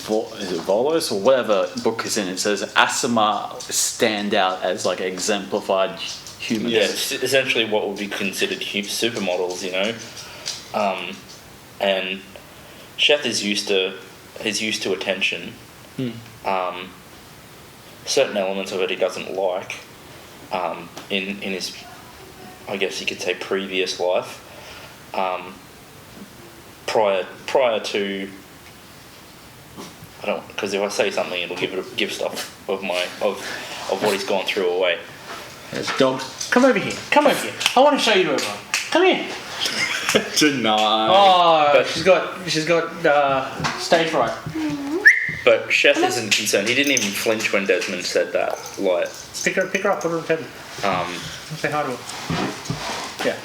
Volos or whatever book is in it says Asima stand out as like exemplified humans. Yeah, it's essentially what would be considered supermodels, you know. And Sheth is used to attention. Certain elements of it he doesn't like. In his, I guess you could say, previous life. Prior to, I don't, because if I say something, it'll give stuff of what he's gone through away. There's dog. Come over here. Come over here. I want to show you to everyone. Come here. Deny. Oh, But- she's got stage fright. But Sheth isn't concerned. He didn't even flinch when Desmond said that. Like, Pick her up. Put her on the table. Say hi to her. Yeah.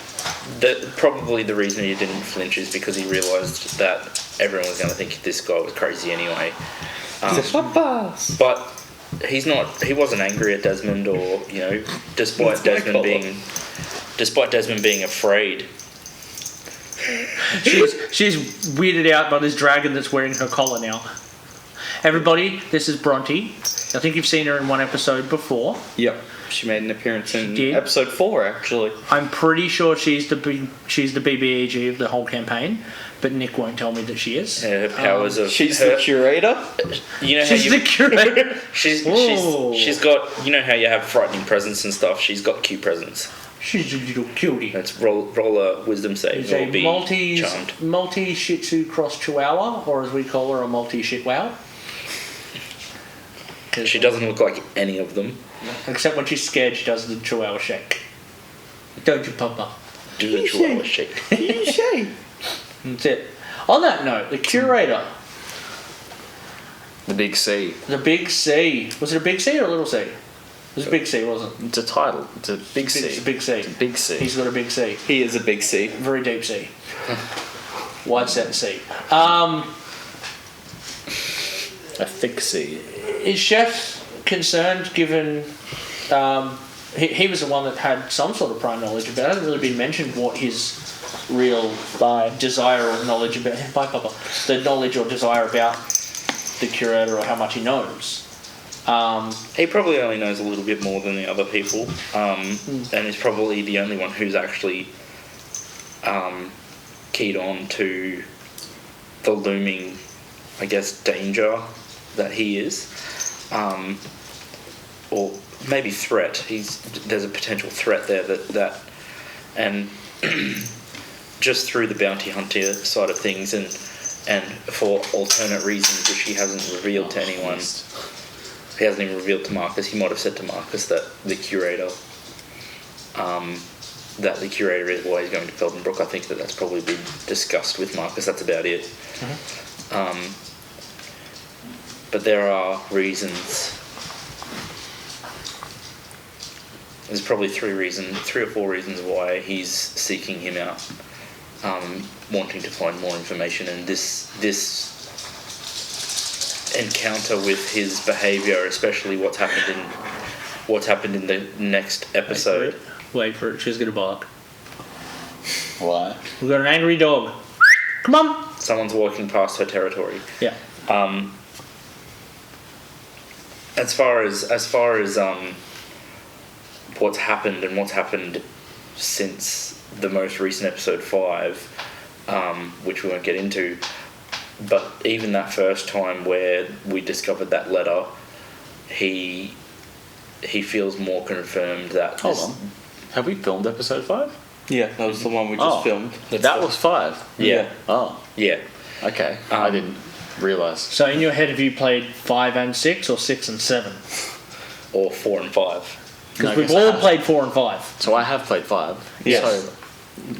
probably the reason he didn't flinch is because he realised that everyone was going to think this guy was crazy anyway. But he's not. He wasn't angry at Desmond, or despite Desmond being afraid. She's weirded out by this dragon that's wearing her collar now. Everybody, this is Bronte. I think you've seen her in one episode before. Yep. She made an appearance in did? episode 4, actually. I'm pretty sure she's the BBEG of the whole campaign, but Nick won't tell me that she is. Her powers of She's her, the curator. You know how She's the curator. she's Whoa. she's got, you know how you have frightening presence and stuff. She's got cute presence. She's a little cutie. Let's roll a wisdom save. She's a Or be charmed. multi Shih Tzu cross Chihuahua, or as we call her, a multi shit wow. She doesn't look like any of them. Except when she's scared, she does the Chihuahua shake. Don't you, Papa? Do the chihuahua shake. That's it. On that note, the curator, The Big C. the big C. Was it a big C or a little C? It was a big C, wasn't it? It's a title. It's a big C. It's a big C. It's a big C. He's got a big C. He is a big C. Very deep C. Wide set C. A thick C. Is Chef concerned, given he was the one that had some sort of prior knowledge about it? It hasn't really been mentioned what his real desire or knowledge about the knowledge or desire about the curator, or how much he knows. He probably only knows a little bit more than the other people, and is probably the only one who's actually keyed on to the looming, I guess, danger that he is, or maybe threat. There's a potential threat there that and just through the bounty hunter side of things, and for alternate reasons which he hasn't revealed to anyone. He hasn't even revealed to Marcus. He might have said to Marcus that the curator is why he's going to Feldenbrook. I think that's probably been discussed with Marcus. That's about it. But there are reasons. There's probably 3 or 4 reasons why he's seeking him out, wanting to find more information. And this encounter with his behaviour, especially what's happened in the next episode. Wait for it. She's gonna bark. Why? We've got an angry dog. Come on. Someone's walking past her territory. Yeah. As far as what's happened since the most recent episode 5, which we won't get into, but even that first time where we discovered that letter, he feels more confirmed that. Hold on. Have we filmed episode 5? Yeah, that was the one we just filmed. That was 5. Yeah. Oh, Yeah. okay. I didn't realise. So in your head, have you played 5 and 6 or 6 and 7? Or 4 and 5. Because No, we've guess I all have. played 4 and 5. So I have played 5. Yes. So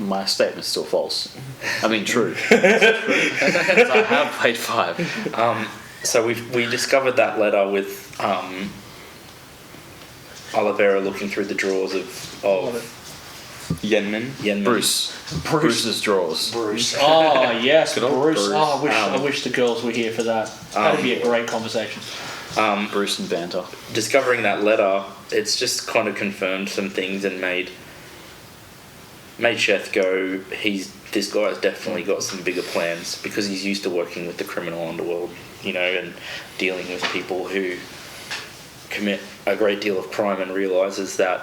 my statement's still false. I mean, true. I have played 5. So we discovered that letter with Oliveira looking through the drawers of Yenman. Yenman. Bruce's drawers. Bruce. Oh yes, Good old Bruce. Bruce. Oh, I wish the girls were here for that. That'd be a great conversation. Bruce and Banter. Discovering that letter, it's just kind of confirmed some things and made made Sheth go, this guy's definitely got some bigger plans because he's used to working with the criminal underworld, and dealing with people who commit a great deal of crime, and realises that,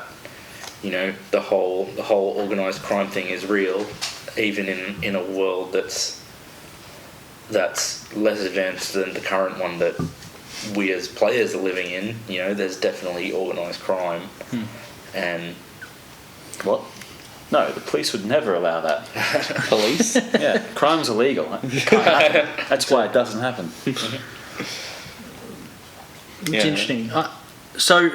the whole organised crime thing is real, even in a world that's less advanced than the current one that we as players are living in. There's definitely organised crime. And What? No, the police would never allow that. Police? Yeah, crime's illegal. That's why it doesn't happen. It's interesting. So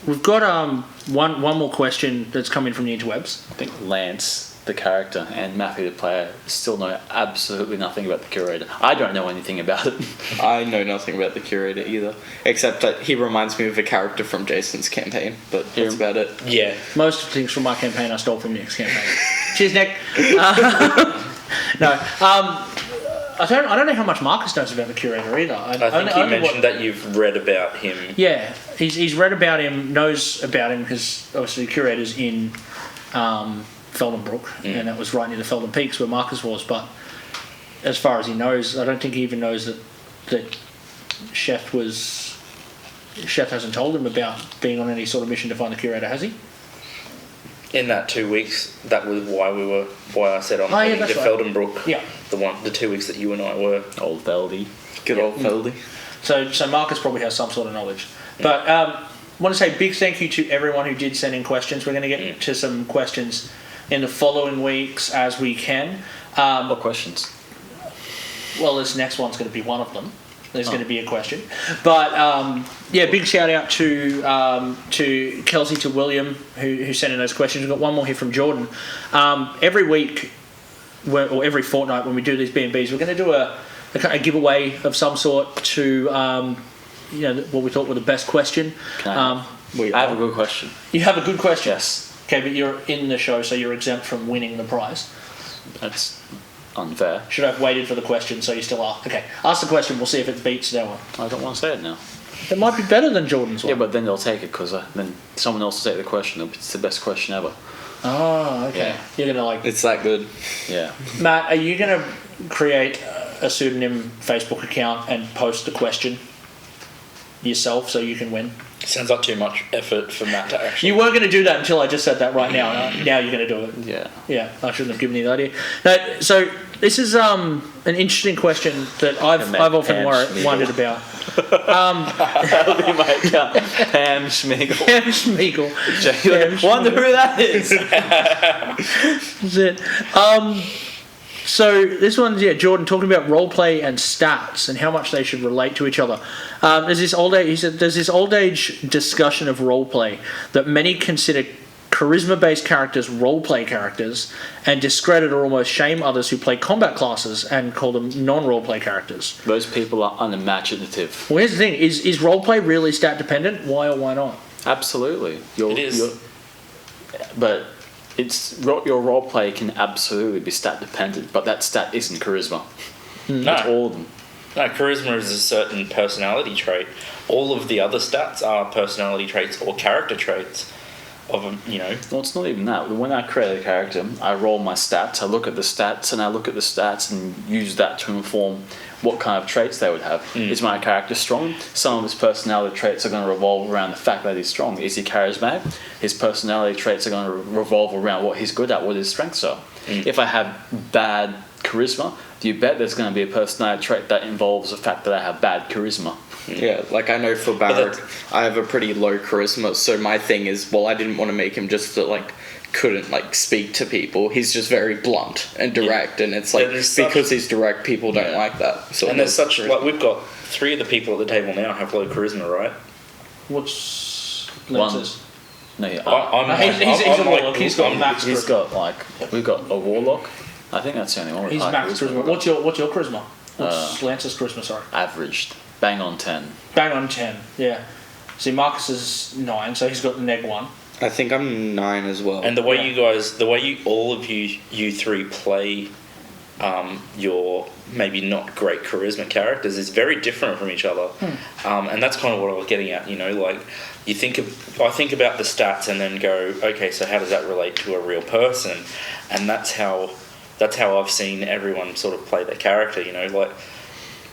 we've got one more question that's come in from the interwebs. I think Lance, the character, and Matthew, the player, still know absolutely nothing about the curator. I don't know anything about it. I know nothing about the curator either, except that he reminds me of a character from Jason's campaign, but that's about it. yeah, Most things from my campaign I stole from Nick's campaign. Cheers, Nick. No. I don't know how much Marcus knows about the curator either. I think you mentioned that you've read about him. Yeah, he's read about him, knows about him, because obviously the curator's in Feldenbrook, and that was right near the Felden Peaks where Marcus was. But as far as he knows, I don't think he even knows that Chef hasn't told him about being on any sort of mission to find the curator, has he? In that 2 weeks, that was why I said I'm heading to Feldenbrook. Yeah. The 2 weeks that you and I were. Old Feldy. Good old Feldy. So Marcus probably has some sort of knowledge. But I want to say big thank you to everyone who did send in questions. We're going to get to some questions in the following weeks as we can. What questions? Well, this next one's going to be one of them. There's going to be a question. But, big shout out to Kelsey, to William, who sent in those questions. We've got one more here from Jordan. Every week, or every fortnight when we do these B&Bs, we're going to do a giveaway of some sort to, what we thought were the best question. I have a good question. You have a good question? Yes. Okay, but you're in the show, so you're exempt from winning the prize. That's unfair. Should have waited for the question, so you still are. Okay, ask the question, we'll see if it beats that one. I don't want to say it now. It might be better than Jordan's one. Yeah, but then they'll take it because then someone else will take the question. It's the best question ever. Oh, okay. Yeah. You're going to It's that good. Yeah. Matt, are you going to create a pseudonym Facebook account and post the question yourself so you can win? Sounds like too much effort for Matt to actually. You weren't going to do that until I just said that right now. Now you're going to do it. Yeah. Yeah, I shouldn't have given you the idea. No, so this is an interesting question that I've often wondered about. That'll be my account. Pam Schmiegel. Pam Schmiegel. Like, wonder who that is. That's it. So this one's Jordan talking about roleplay and stats and how much they should relate to each other. There's this old age discussion of roleplay that many consider charisma-based characters roleplay characters and discredit or almost shame others who play combat classes and call them non-roleplay characters. Those people are unimaginative. Well, here's the thing: is roleplay really stat dependent? Why or why not? Absolutely. It is. But your role play can absolutely be stat dependent, but that stat isn't charisma. No. It's all of them. No, charisma is a certain personality trait. All of the other stats are personality traits or character traits of them, Well, it's not even that. When I create a character, I roll my stats, I look at the stats, and use that to inform what kind of traits they would have. Is my character strong? Some of his personality traits are going to revolve around the fact that he's strong. Is he charismatic? His personality traits are going to revolve around what he's good at, what his strengths are. If I have bad charisma, do you bet there's going to be a personality trait that involves the fact that I have bad charisma? Yeah, like I know for Barrett, I have a pretty low charisma, so my thing is, I didn't want to make him just that, couldn't, speak to people. He's just very blunt and direct, and it's because he's direct, people don't like that. So and there's such, we've got 3 of the people at the table now have low charisma, right? What's One. Lance's? No, yeah. He's a warlock. He's got max He's charisma. got, we've got a warlock. I think that's the only one with He's high max charisma. What's your charisma? What's Uh, Lance's charisma, sorry? Averaged. Bang on 10. Bang on 10, yeah. See, Marcus is 9, so he's got the neg 1. I think I'm 9 as well. And all of you 3 play your maybe not great charisma characters is very different from each other. And that's kind of what I was getting at, like I think about the stats and then go, okay, so how does that relate to a real person? And that's how I've seen everyone sort of play their character, like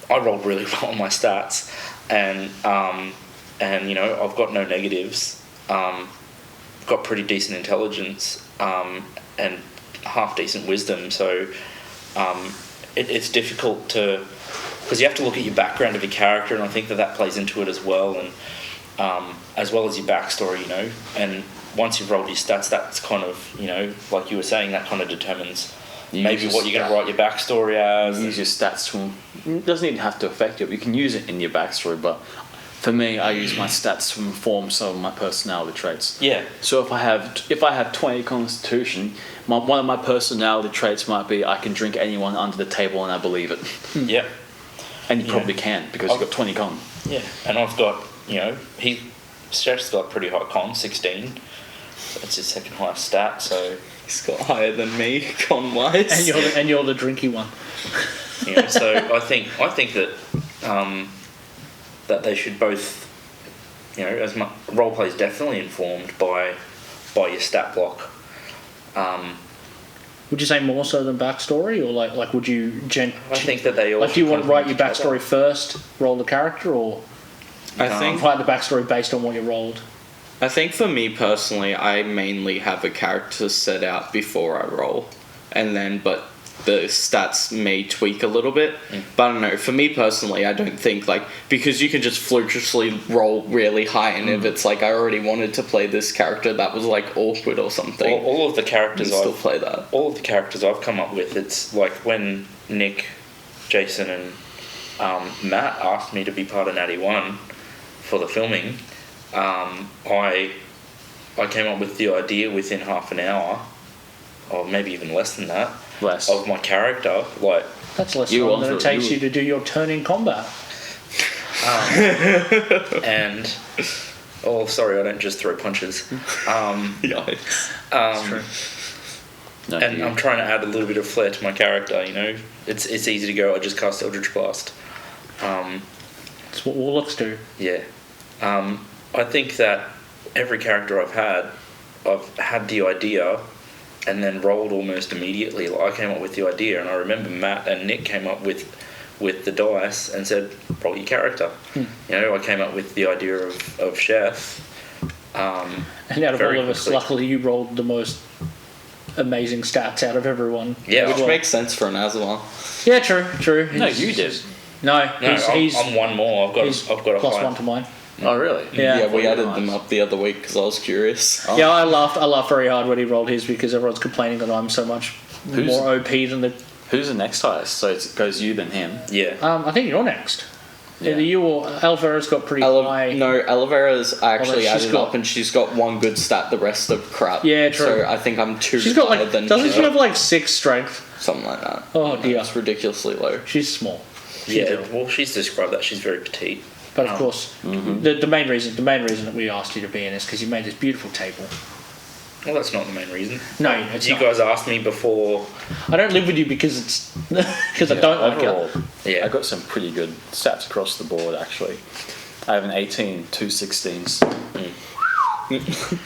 I rolled really well on my stats and I've got no negatives, got pretty decent intelligence, and half decent wisdom, so it's difficult to, because you have to look at your background of your character, and I think that plays into it as well, and as well as your backstory, and once you've rolled your stats, that's kind of, like you were saying, that kind of determines maybe what you're going to write your backstory as. Use your stats to, it doesn't even have to affect you, you can use it in your backstory, but for me, I use my stats to inform some of my personality traits. Yeah. So if I have 20 constitution, one of my personality traits might be I can drink anyone under the table and I believe it. Yeah. And you probably can because you've got 20 con. Yeah. And I've got, Chef's got a pretty high con, 16. That's his second highest stat, so He's got higher than me, con-wise. And you're the drinky one. So I think that that they should both, as my roleplay is definitely informed by your stat block. Would you say more so than backstory, or like would you? I think that they all. Do you want to write your backstory first, roll the character, or I think write the backstory based on what you rolled? I think for me personally, I mainly have a character set out before I roll, but the stats may tweak a little bit. But I don't know. For me personally, I don't think because you can just flukishly roll really high, and if it's I already wanted to play this character that was awkward or something. All of the characters play that. All of the characters I've come up with, it's like when Nick, Jason, and Matt asked me to be part of Natty 1 for the filming. I came up with the idea within half an hour, or maybe even less than that, of my character. That's less time than it takes you to do your turn in combat. And sorry, I don't just throw punches. Yikes. That's true. No, and I'm trying to add a little bit of flair to my character. It's easy to go, I just cast Eldritch Blast. That's what warlocks do. Yeah. I think that every character I've had the idea and then rolled almost immediately. I came up with the idea, and I remember Matt and Nick came up with the dice and said, roll your character. I came up with the idea of Chef. And out of all of us, luckily you rolled the most amazing stats out of everyone. Yeah, which makes sense for an Aswell. Yeah, true. No, you did. No, I'm one more. I've got a plus high. one to mine. Oh, really? Yeah, we added them up the other week because I was curious. Yeah, I laughed very hard when he rolled his because everyone's complaining that I'm so much more OP than the. Who's the next highest? So it goes you then him. Yeah. I think you're next. Yeah. Either you or Alvera's got pretty high. No, Alvera's actually Although added up, and she's got one good stat. The rest of crap. Yeah, true. So I think I'm too. She's got higher than doesn't she have 6 strength? something like that? Oh dear, It's ridiculously low. she's small. Yeah. Well, she's described that she's very petite. But of course, the main reason that we asked you to be in is because you made this beautiful table. Well, that's not the main reason. No, it's you not. guys asked me before. I don't live with you because it's because I don't like overall, it. Yeah. I got some pretty good stats across the board actually. I have an 18, 2 16s.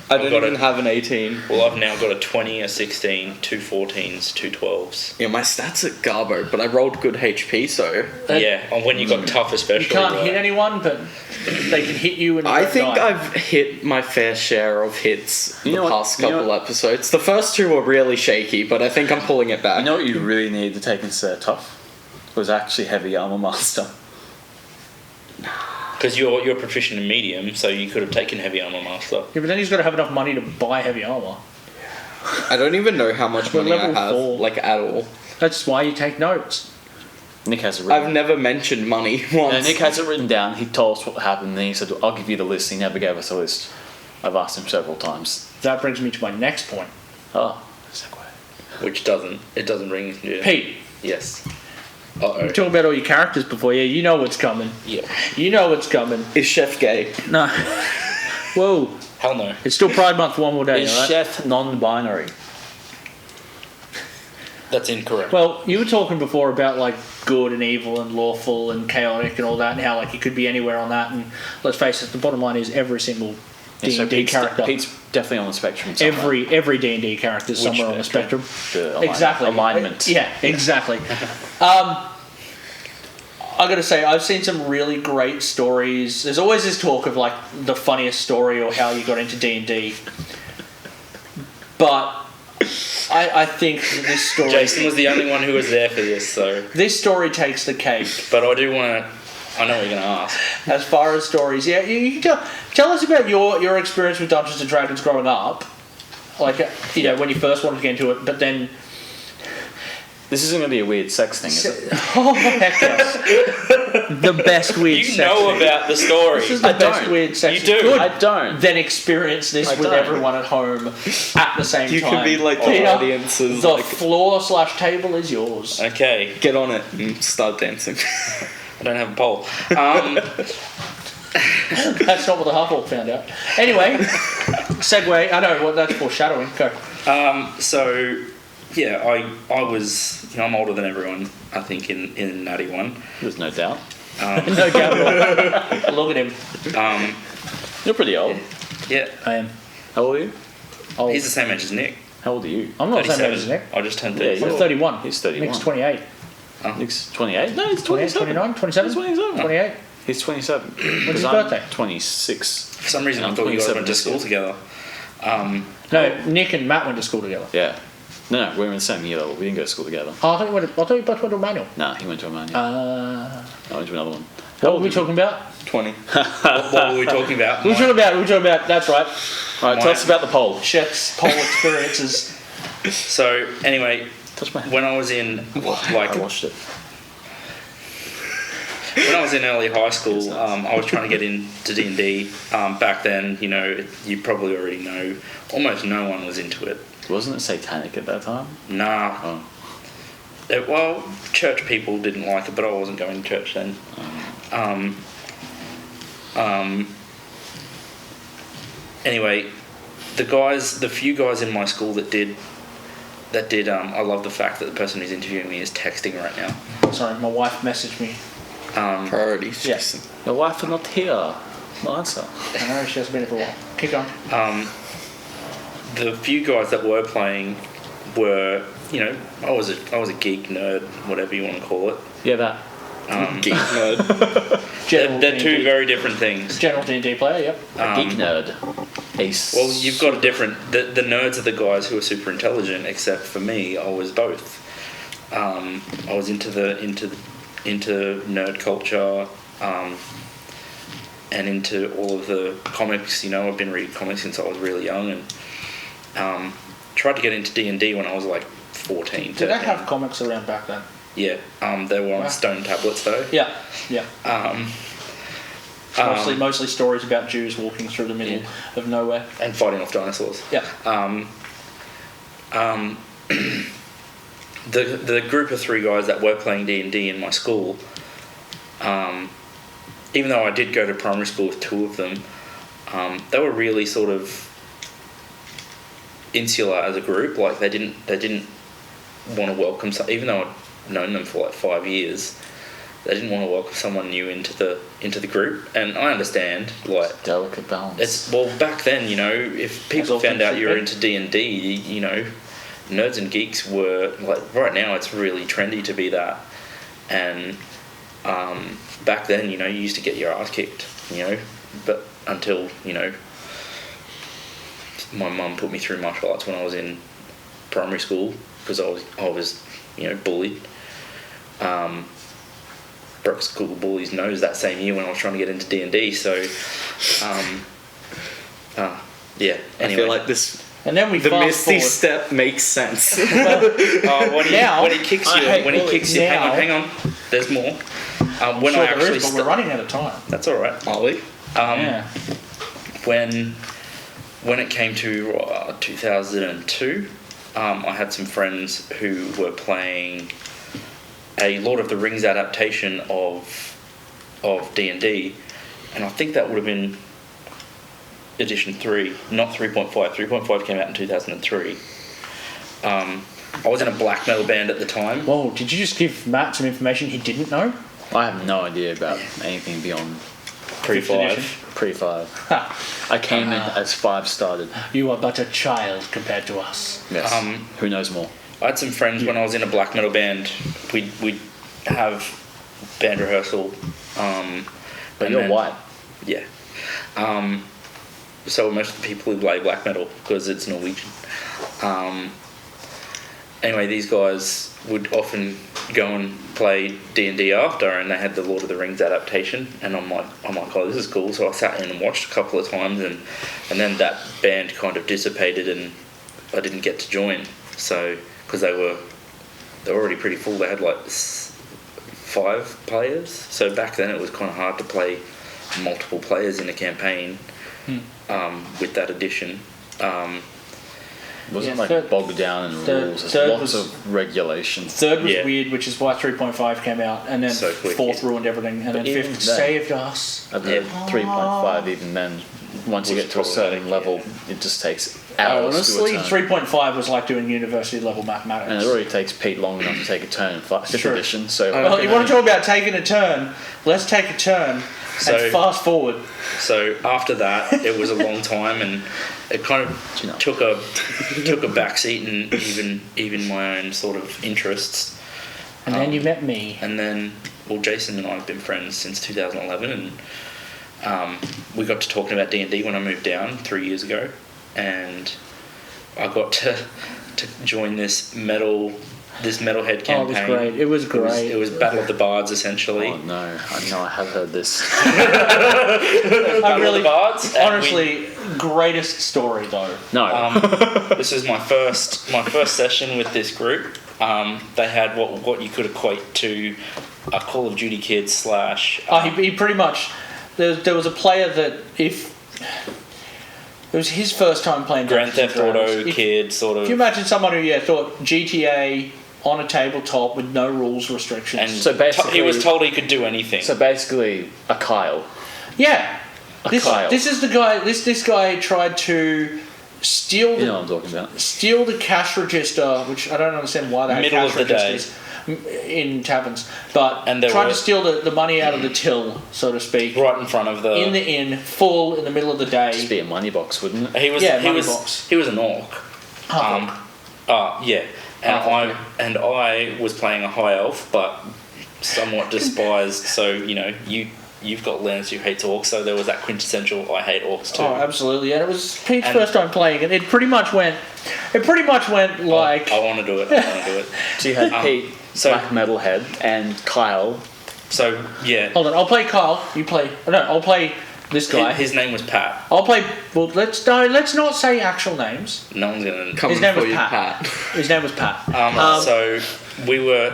I don't even have an 18. Well, I've now got a 20, a 16, 2 14s, 2 12s. Yeah, my stats are garbo, but I rolled good HP, so. Yeah, and when you got tough, especially. You can't hit anyone, but they can hit you. And I you think die. I've hit my fair share of hits You the know what- past you know couple what- episodes. The first 2 were really shaky, but I think I'm pulling it back. You know what you really needed to take instead of tough? Was actually heavy armor master. Because you're proficient in medium, so you could have taken heavy armor master. Yeah, but then he's got to have enough money to buy heavy armor. I don't even know how much We're money I level have, 4. at all. That's why you take notes. Nick has it written. I've never mentioned money once. No, Nick has it written down. He told us what happened, and then he said, "I'll give you the list." He never gave us a list. I've asked him several times. That brings me to my next point. Oh, segue. Which doesn't ring. Yeah. Pete, Yes. Uh-oh. talk about all your characters before. Yeah, you know what's coming. Yeah. You know what's coming. Is Chef gay? No. Whoa. Hell no. It's still Pride Month for one more day, Is alright? chef non-binary? That's incorrect. Well, you were talking before about like good and evil and lawful and chaotic and all that, and how like you could be anywhere on that. And let's face it, the bottom line is every single D&D character. Pete's definitely on the spectrum. Somewhere. Every D&D character is somewhere on the spectrum. Exactly. Alignment. Yeah, exactly. I got to say, I've seen some really great stories. There's always this talk of like the funniest story or how you got into D&D, but I think this story. Jason was the only one who was there for this, so this story takes the cake. But I do want to. I know what you're going to ask. As far as stories, yeah, you can tell us about your experience with Dungeons and Dragons growing up, like when you first wanted to get into it, but then. This isn't going to be a weird sex thing, is it? Oh heck yes! The best weird. You sex know thing. about the story. This is the I best don't. weird sex. You do. Good. I don't. Then experience this with everyone at home at the same You time. can be like the Peter, audience's the like, floor/table is yours. Okay, get on it and start dancing. I don't have a poll. That's not what the Huffle found out. Anyway, segue. I know what that's foreshadowing. Go. So, yeah, I was. I'm older than everyone. I think in Natty 1. There's no doubt. No doubt. Look at him. You're pretty old. Yeah, I am. How old are you? Old. he's the same age as Nick. How old are you? I'm not the same age as 37. Nick. I just turned Yeah, 34. I'm 31. He's 31. Nick's 28. Nick's 28? No, he's 28, 27. 29, 27? He's 27. 28. He's 27. When's his 'Cause I'm birthday? 26. For some reason, I I'm thought you guys 27 went to this school year. together. No, Nick and Matt went to school together. Yeah. No, we were in the same year level. We didn't go to school together. Oh, I thought you both went to Emmanuel. Nah, he went to a man. Uh, I went to another one. what were we talking about? 20. What were we talking about? We were talking about. That's right. Alright, tell us about the poll. Chef's poll experiences. So anyway, Touch my hand. when I was in I watched it. when I was in early high school, I was trying to get into D&D. Back then, you probably already know, almost no one was into it. Wasn't it satanic at that time? Nah. Oh. Well, church people didn't like it, but I wasn't going to church then. Anyway, the few guys in my school that did. I love the fact that the person who's interviewing me is texting right now. Sorry, my wife messaged me. Priorities. Yes. Jason. Your wife is not here. No answer. I know she hasn't been here for a while. Keep going. The few guys that were playing were, I was a geek nerd, whatever you want to call it. Yeah, that. Geek nerd. They're two very different things. General D&D player, yep. Geek nerd. Ace. Well, you've got a different. The nerds are the guys who are super intelligent. Except for me, I was both. I was into nerd culture, and into all of the comics. I've been reading comics since I was really young, and tried to get into D&D when I was like 14. Did they have comics around back then? Yeah, they were on stone tablets though. Yeah. Um, Mostly stories about Jews walking through the middle of nowhere. and fighting off dinosaurs. Yeah. The group of 3 guys that were playing D&D in my school, even though I did go to primary school with 2 of them, they were really sort of insular as a group. Like they didn't want to welcome even though I'd known them for like 5 years. They didn't want to welcome someone new into the group, and I understand. Like delicate balance. Back then, if people found out you were into D&D, nerds and geeks were like. Right now, it's really trendy to be that, and back then, you used to get your ass kicked, but until my mum put me through martial arts when I was in primary school because I was bullied. Broke school bullies' nose that same year when I was trying to get into D&D. So, yeah. Anyway. I feel like this. And then The fast Misty forward. step makes sense. When he kicks you, hang on. There's more. When Sure I there actually, is, but we're running out of time. that's all right. Ollie? Yeah. When it came to 2002, I had some friends who were playing a Lord of the Rings adaptation of D&D, and I think that would have been edition 3, not 3.5. 3.5 came out in 2003. I was in a black metal band at the time. Whoa, did you just give Matt some information he didn't know? I have no idea about anything beyond Pre-5. pre-5. I came in as 5 started. You are but a child compared to us. Yes. Who knows more? I had some friends when I was in a black metal band. We'd have band rehearsal. But and you're then- white. Yeah. So are most of the people who play black metal because it's Norwegian. Anyway, these guys would often go and play D&D after, and they had the Lord of the Rings adaptation, and I'm like, oh, this is cool. So I sat in and watched a couple of times, and then that band kind of dissipated, and I didn't get to join. So because they were already pretty full, they had like 5 players. So back then it was kind of hard to play multiple players in a campaign with that addition. Wasn't Yeah, like bogged down in rules. There's third lots was- of regulations. Third was Yeah. weird, which is why 3.5 came out, and then So quick, fourth yeah. ruined everything, and But then even fifth then- saved us. At the Yeah. 3.5, even then, once you Was get to a certain problematic, level, it just takes hours Honestly, to a turn. 3.5 was like doing university level mathematics. And it already takes Pete long enough to take a turn in 5th True. edition. So Well, you want to talk about taking a turn? Let's take a turn So- and fast forward. So after that, it was a long time, and it kind of You know. took a backseat in even my own sort of interests. And then you met me. And then, well, Jason and I have been friends since 2011, and we got to talking about D&D when I moved down 3 years ago, and I got to join this metalhead campaign. Oh, it was great. It was great. It was Battle of the Bards, essentially. Oh no, I know I have heard this. I Battle of really, the Bards. and honestly, greatest story though. No. this is my first session with this group. They had what you could equate to a Call of Duty kid slash. He pretty much. There was a player that if it was his first time playing Grand Dungeons Theft and Auto Dragons. kid, sort of. If you imagine someone who thought GTA on a tabletop with no rules restrictions. And So basically- he was told he could do anything. So basically, a Kyle. Yeah. Kyle. This is the guy. This guy tried to steal the You know what I'm talking about. steal the cash register, which I don't understand why they have Middle cash of the day. registers in taverns, but And there tried were- to steal the money out of the till, so to speak, right in front of the. in the inn, full in the middle of the day. Just be a money box, wouldn't it? he was. Yeah, he money was. box. He was an orc. Yeah. And Half-orc, I was playing a high elf, but somewhat despised. So you've got Lance who hates orcs, so there was that quintessential I hate orcs too. Oh, absolutely, and it was Pete's And- first time playing it. It pretty much went like. I want to do it. I want to do it. So you had Pete, so- Black Metalhead, and Kyle. So yeah, Hold on, I'll play Kyle. You play. No, I'll play this guy. his name was Pat. I'll play. Well, let's not say actual names. No one's gonna. Coming name for was you, Pat. His name was Pat. So we were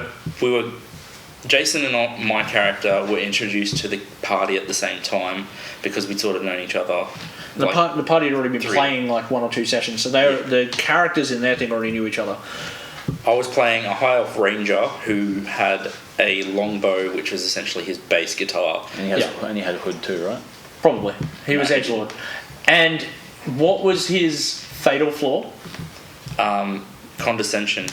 Jason and my character were introduced to the party at the same time because we'd sort of known each other. The party had already been 3. playing like 1 or 2 sessions, so the characters in their thing already knew each other. I was playing a high elf ranger who had a longbow, which was essentially his bass guitar. And he had a hood too, right? Probably. He was No. edgelord. And what was his fatal flaw? Condescension.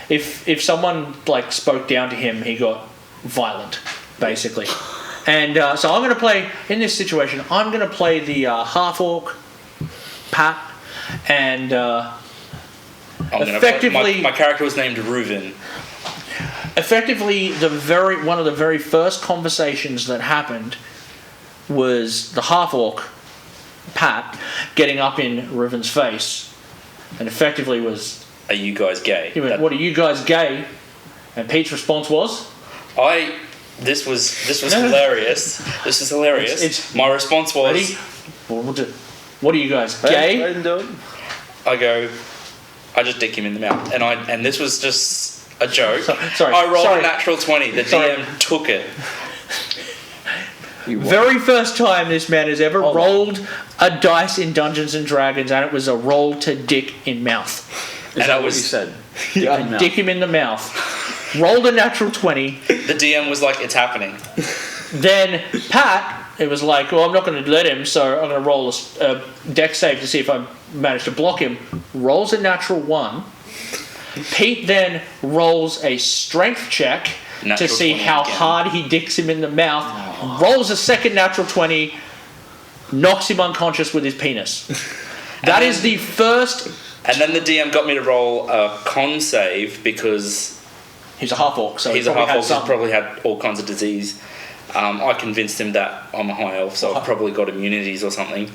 If someone like spoke down to him, he got violent, basically. And so I'm going to play in this situation. I'm going to play the half orc, Pat, and effectively- my character was named Reuven. effectively one of the very first conversations that happened was the half orc, Pat, getting up in Reuven's face, and effectively was, Are you guys gay? he went, "What are you guys gay?" And Pete's response was, This was hilarious. This was hilarious. It's- My response was, "Ready? What are you guys gay?" didn't do it. I just dick him in the mouth, and this was just a joke. Sorry, I rolled sorry. a natural 20. The Sorry. DM took it. Very first time this man has ever rolled a dice in Dungeons and Dragons, and it was a roll to dick in mouth. Is And that I what was- you said? Dick him in the mouth. Rolled a natural 20. The DM was like, "It's happening." Then Pat, it was like, well, I'm not going to let him, so I'm going to roll a dex save to see if I manage to block him. Rolls a natural 1. Pete then rolls a strength check Natural to see 20 how again. hard he dicks him in the mouth. Rolls a second natural 20, knocks him unconscious with his penis. That is the first. And then the DM got me to roll a con save because He's a half orc, so he's he a probably half had orc. He's something. probably had all kinds of disease. I convinced him that I'm a high elf, so I've probably got immunities or something.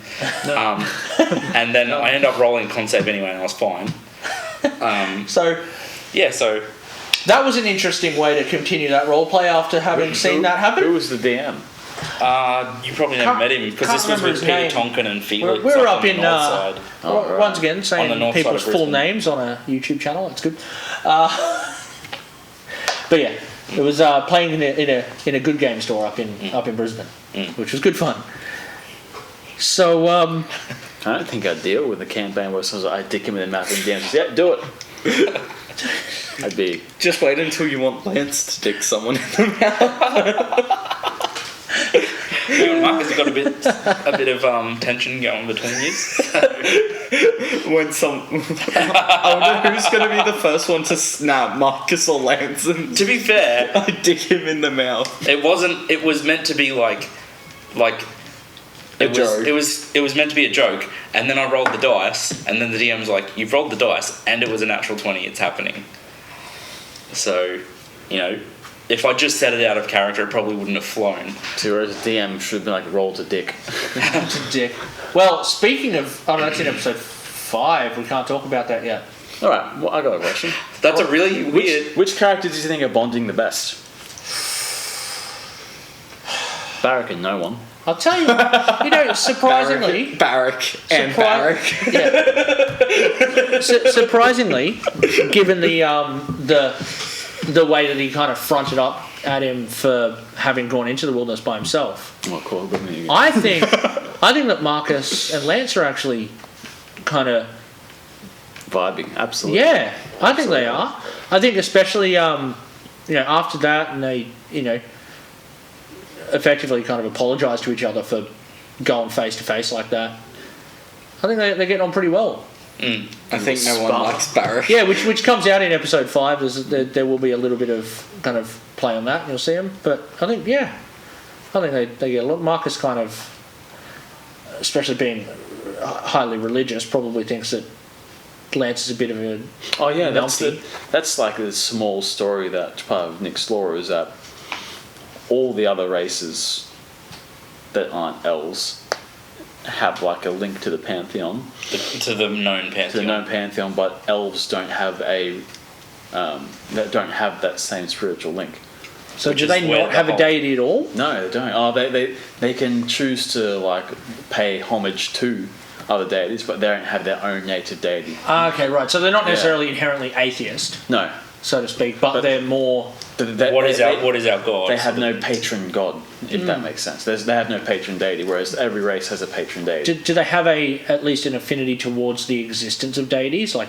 And then I ended up rolling con save anyway, and I was fine. So Yeah, so that was an interesting way to continue that role play after having seen that happen. Who was the DM? you probably never Can't- met him because can't this was remember with his Peter name. Tonkin and Felix. We're up up on in the north side. right. once again On the saying north people's side of full Brisbane. names on a YouTube channel. It's good. But yeah, it was playing in a good game store up in Brisbane, which was good fun. So I don't think I'd deal with a campaign where someone's like, I dick him in the mouth and DM says, yeah, do it. I'd be... Just wait until you want Lance to dick someone in the mouth. You and Marcus have got a bit of tension going between you. When I wonder who's going to be the first one to snap, Marcus or Lance, and To be fair, I dick him in the mouth. it wasn't. It was meant to be like. joke. It was meant to be a joke, and then I rolled the dice, and then the DM's like, "You've rolled the dice, and it was a natural 20. It's happening." So, if I just said it out of character, it probably wouldn't have flown. So whereas a DM should have been like, roll to dick. dick. Well, speaking of, that's in episode 5. We can't talk about that yet. Alright, well, I got a question. That's a really weird. Which characters do you think are bonding the best? Barrack and no one. I'll tell you, surprisingly. Barrack and Surpri- Barrack. Yeah. Surprisingly, given the way that he kind of fronted up at him for having gone into the wilderness by himself, Oh, cool. Good news. I think that Marcus and Lance are actually kind of Vibing, absolutely. yeah. I think they are. I think especially after that, and they effectively kind of apologise to each other for going face to face like that. I think they're getting on pretty well. I think no one likes Barrack. Yeah, which comes out in episode 5. There will be a little bit of kind of play on that, and you'll see them. But I think they get a lot. Marcus kind of, especially being highly religious, probably thinks that Lance is a bit of a Oh yeah, numpty. that's like the small story that's part of Nick's lore is that all the other races that aren't elves have like a link to the pantheon, To the known pantheon. to the known pantheon, but elves don't have that don't have that same spiritual link. So Which do is they where not the have a whole- deity at all? No, they don't. Oh, they can choose to like pay homage to other deities, but they don't have their own native deity. Okay, right. So they're not Yeah. necessarily inherently atheist, No, so to speak, but they're more. but What is our god? They have no patron god, if that makes sense. They have no patron deity, whereas every race has a patron deity. Do they have at least an affinity towards the existence of deities? Like,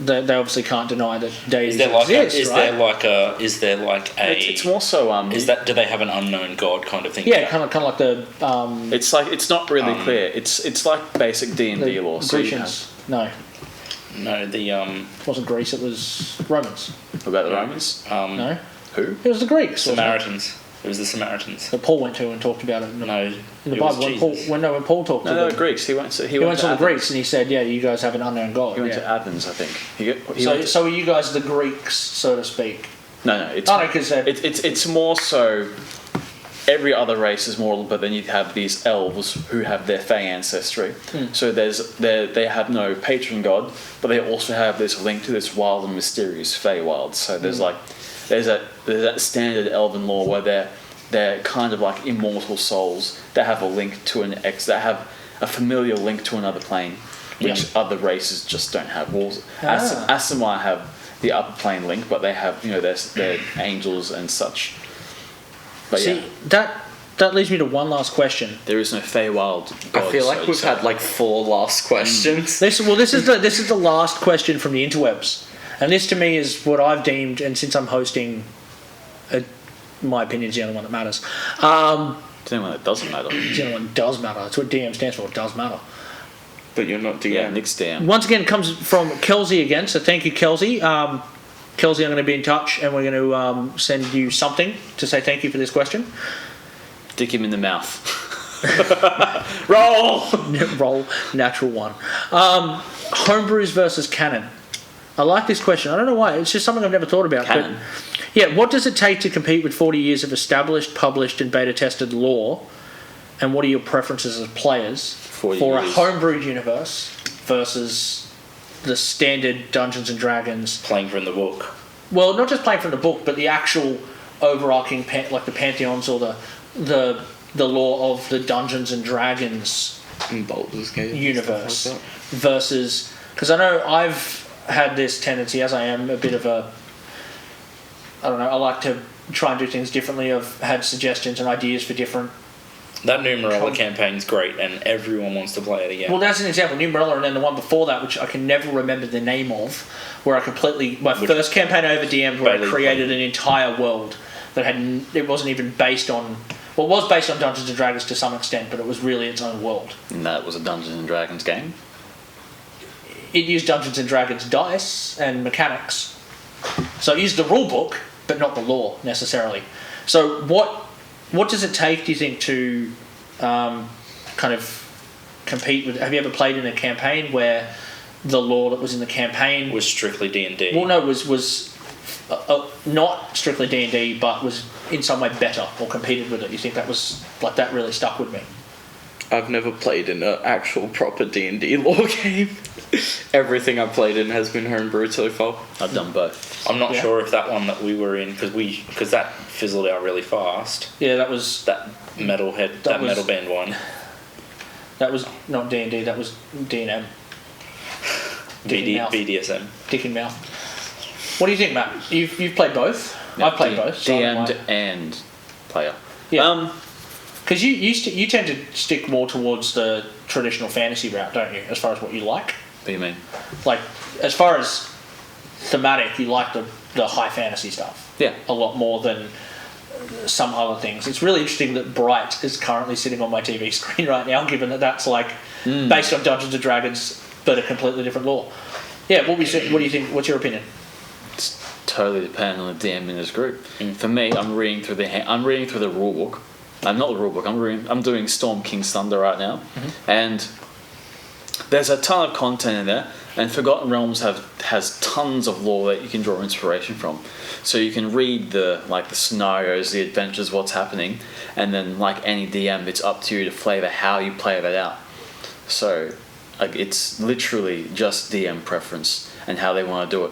they obviously can't deny that deities Is there like exist, is right? there like a It's more so do they have an unknown god kind of thing? Yeah, kind of like the It's like it's not really clear. It's like basic D&D the law. So you Grecians. No, it No, the wasn't Greece. It was Romans. have, about the Romans. No, Who? it was the Greeks. wasn't it? Samaritans. It was the Samaritans. That Paul went to and talked about it in the, No, in the it was Bible. Jesus. When Paul talked No, to they were them, Greeks. He went to he went to the Athens. Greeks and he said, "Yeah, you guys have an unknown god." He went yeah. to Athens, I think. He went to- So are you guys the Greeks, so to speak? no, it's Oh, no, 'cause it's more so. Every other race is more, but then you have these elves who have their Fey ancestry. So they have no patron god, but they also have this link to this wild and mysterious Fey wild. So there's that standard elven lore where they're kind of like immortal souls that have a link to that have a familiar link to another plane, which other races just don't have. Asimar have the upper plane link, but they have their angels and such. But See, that leads me to one last question. there is no Feywild. I feel like we've had like 4 last questions. This is the last question from the interwebs, and this to me is what I've deemed, and since I'm hosting, my opinion is the only one that matters. To anyone that doesn't matter. The only one that does matter. That's what DM stands for. It does matter. but you're not DM. Yeah, Nick's DM. Once again, it comes from Kelsey again, so thank you, Kelsey. Kelsey, I'm going to be in touch, and we're going to send you something to say thank you for this question. Dick him in the mouth. Roll! Roll, natural one. Homebrews versus canon. I like this question. I don't know why. It's just something I've never thought about. Canon? But, yeah, what does it take to compete with 40 years of established, published, and beta-tested lore? And what are your preferences as players for a homebrewed universe versus the standard Dungeons and Dragons? Playing from the book. Well, not just playing from the book, but the actual overarching, like the pantheons or the lore of the Dungeons and Dragons In Baldur's Gate universe like versus, because I know I've had this tendency, as I am a bit of a, I don't know, I like to try and do things differently. I've had suggestions and ideas for different. That New Morella campaign's great, and everyone wants to play it again. Well, that's an example. New Morella, and then the one before that, which I can never remember the name of, where I first campaign I ever DM'd, where I created an entire world that it wasn't even based on. Well, it was based on Dungeons and Dragons to some extent, but it was really its own world. And that was a Dungeons and Dragons game? It used Dungeons and Dragons dice and mechanics. So it used the rule book, but not the lore, necessarily. So what does it take, do you think, to kind of compete with... Have you ever played in a campaign where the lore that was in the campaign... Was strictly D&D? Well, no, was not strictly D&D, but was in some way better or competed with it. You think that was... Like, that really stuck with me? I've never played in an actual proper D&D lore game. Everything I've played in has been homebrewed so far. I've done both. I'm not sure if that one that we were in, because that fizzled out really fast. Yeah, that was... That metal band one. That was not D&D, that was D&M. BDSM. Dick and mouth. What do you think, Matt? You've played both? Yeah, I've played both. So DM'd and player. Yeah. Because you tend to stick more towards the traditional fantasy route, don't you? As far as what you like. What do you mean? Like, as far as thematic, you like the high fantasy stuff. Yeah. A lot more than some other things. It's really interesting that Bright is currently sitting on my TV screen right now, given that that's like based on Dungeons and Dragons, but a completely different lore. Yeah. What do you think? What's your opinion? It's totally dependent on the DM in this group. For me, I'm reading through the rule book. I'm not the rule book. I'm doing Storm King's Thunder right now, and there's a ton of content in there. And Forgotten Realms has tons of lore that you can draw inspiration from. So you can read the scenarios, the adventures, what's happening, and then like any DM, it's up to you to flavour how you play that out. So it's literally just DM preference and how they want to do it.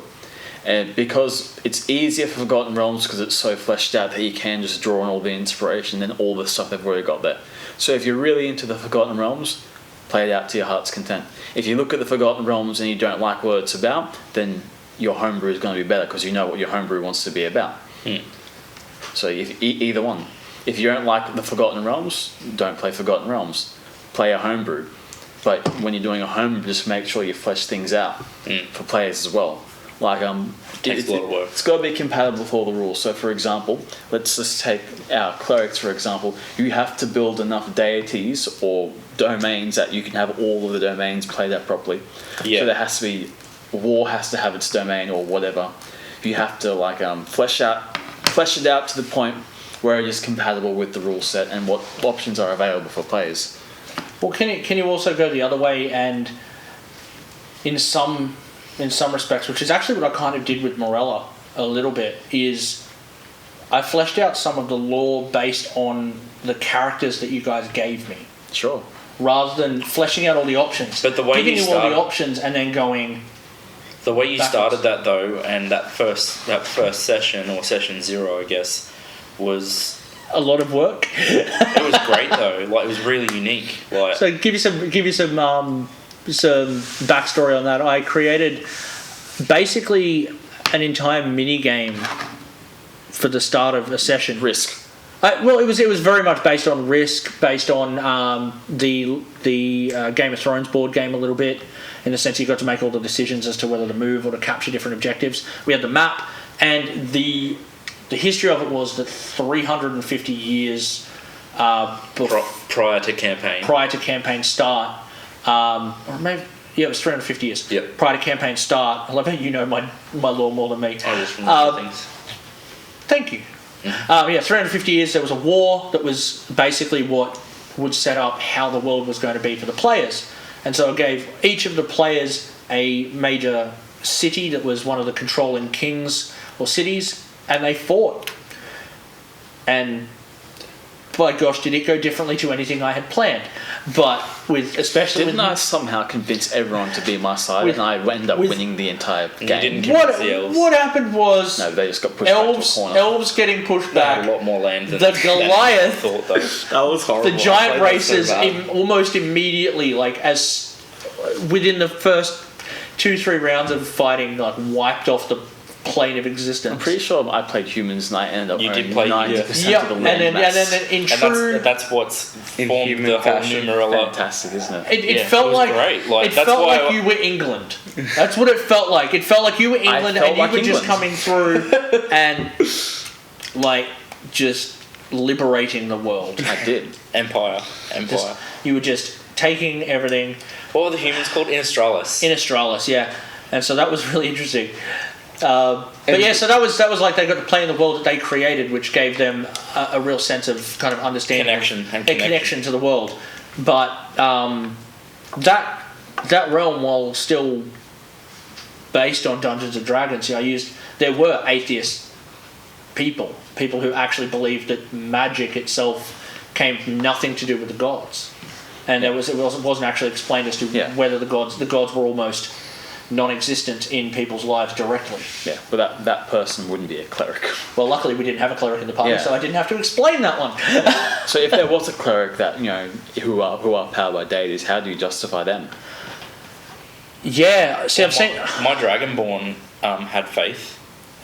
And because it's easier for Forgotten Realms because it's so fleshed out that you can just draw on all the inspiration and all the stuff they've already got there. So if you're really into the Forgotten Realms, play it out to your heart's content. If you look at the Forgotten Realms and you don't like what it's about, then your homebrew is going to be better because you know what your homebrew wants to be about. So either one. If you don't like the Forgotten Realms, don't play Forgotten Realms. Play a homebrew. But when you're doing a homebrew, just make sure you flesh things out for players as well. Like Takes a lot of work. It's got to be compatible with all the rules. So, for example, let's just take our clerics for example. You have to build enough deities or domains that you can have all of the domains played out properly. Yeah. So there has to be war has to have its domain or whatever. You have to flesh it out to the point where it is compatible with the rule set and what options are available for players. Well, can you also go the other way and in some respects, which is actually what I kind of did with Morella a little bit, is I fleshed out some of the lore based on the characters that you guys gave me. Sure. Rather than fleshing out all the options. But the way giving you you all the options and then going... The way you backwards. started that though, and that first session, or session 0 I guess, was... A lot of work. It was great though. Like, it was really unique. Like, So give you some backstory on that. I created basically an entire mini game for the start of a session. Risk. Well, it was very much based on Risk, based on the Game of Thrones board game a little bit, in the sense you got to make all the decisions as to whether to move or to capture different objectives. We had the map, and the history of it was that 350 years prior to campaign start, or maybe it was 350 years Yep. prior to campaign start. I love how you know my lore more than me. I just remember things. Thank you. 350 years. There was a war that was basically what would set up how the world was going to be for the players, and so it gave each of the players a major city that was one of the controlling kings or cities, and they fought. And by gosh, did it go differently to anything I had planned? But with especially Didn't with I somehow convince everyone to be my side, With- and I ended up with- winning the entire You game? didn't convince what the elves. what happened was No, they just got pushed back to a corner. elves getting pushed They had back. a lot more land than The than Goliath- I thought though. That was horrible. The giant I played that so races bad. almost immediately, like as within the first 2-3 rounds of fighting, like wiped off the plane of existence. I'm pretty sure I played humans and I ended up You did owning play- 90% Yep, of the and land then mass. in And true, that's what's In formed human the whole fashion. Numerella. Fantastic, isn't it? it Yeah, felt it was like great. Like, it that's felt why like I- you were England. That's what it felt like. It felt like you were England, felt and you like were just England. coming through and like just liberating the world. I did. Empire. Just, you were just taking everything. What were the humans called? Inastralis. In Australis, yeah, and so that was really interesting. But yeah, so that was like they got to play in the world that they created, which gave them a real sense of kind of understanding, Connection and a connection to the world. But that realm, while still based on Dungeons and Dragons, there were atheist people who actually believed that magic itself came from nothing to do with the gods, and it wasn't actually explained as to whether the gods were almost non-existent in people's lives directly. Yeah, but that person wouldn't be a cleric. Well, luckily we didn't have a cleric in the party, Yeah. so I didn't have to explain that one. So if there was a cleric that who are powered by deities, how do you justify them? Yeah, see, I've seen. My Dragonborn had faith.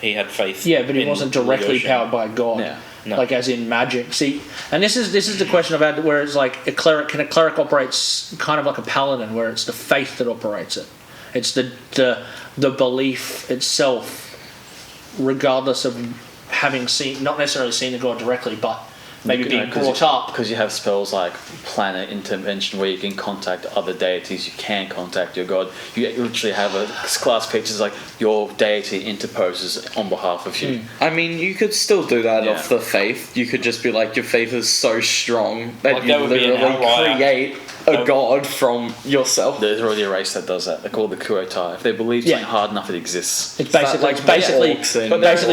He had faith. Yeah, but he in wasn't the directly ocean. powered by God. Yeah. No. Like as in magic. See, and this is the question I've had, where it's like a cleric operates kind of like a paladin, where it's the faith that operates it. It's the belief itself, regardless of having not necessarily seen the god directly, but maybe being brought up. Because you have spells like Planet Intervention, where you can contact other deities, you can contact your god. You literally have a class features like your deity interposes on behalf of you. I mean, you could still do that Yeah. off the faith. You could just be like, your faith is so strong that Like, you that would be an literally outlier. create a god from yourself. There's already a race that does that. They're called the Kuotai. If they believe something hard enough, it exists. It's basically orcs and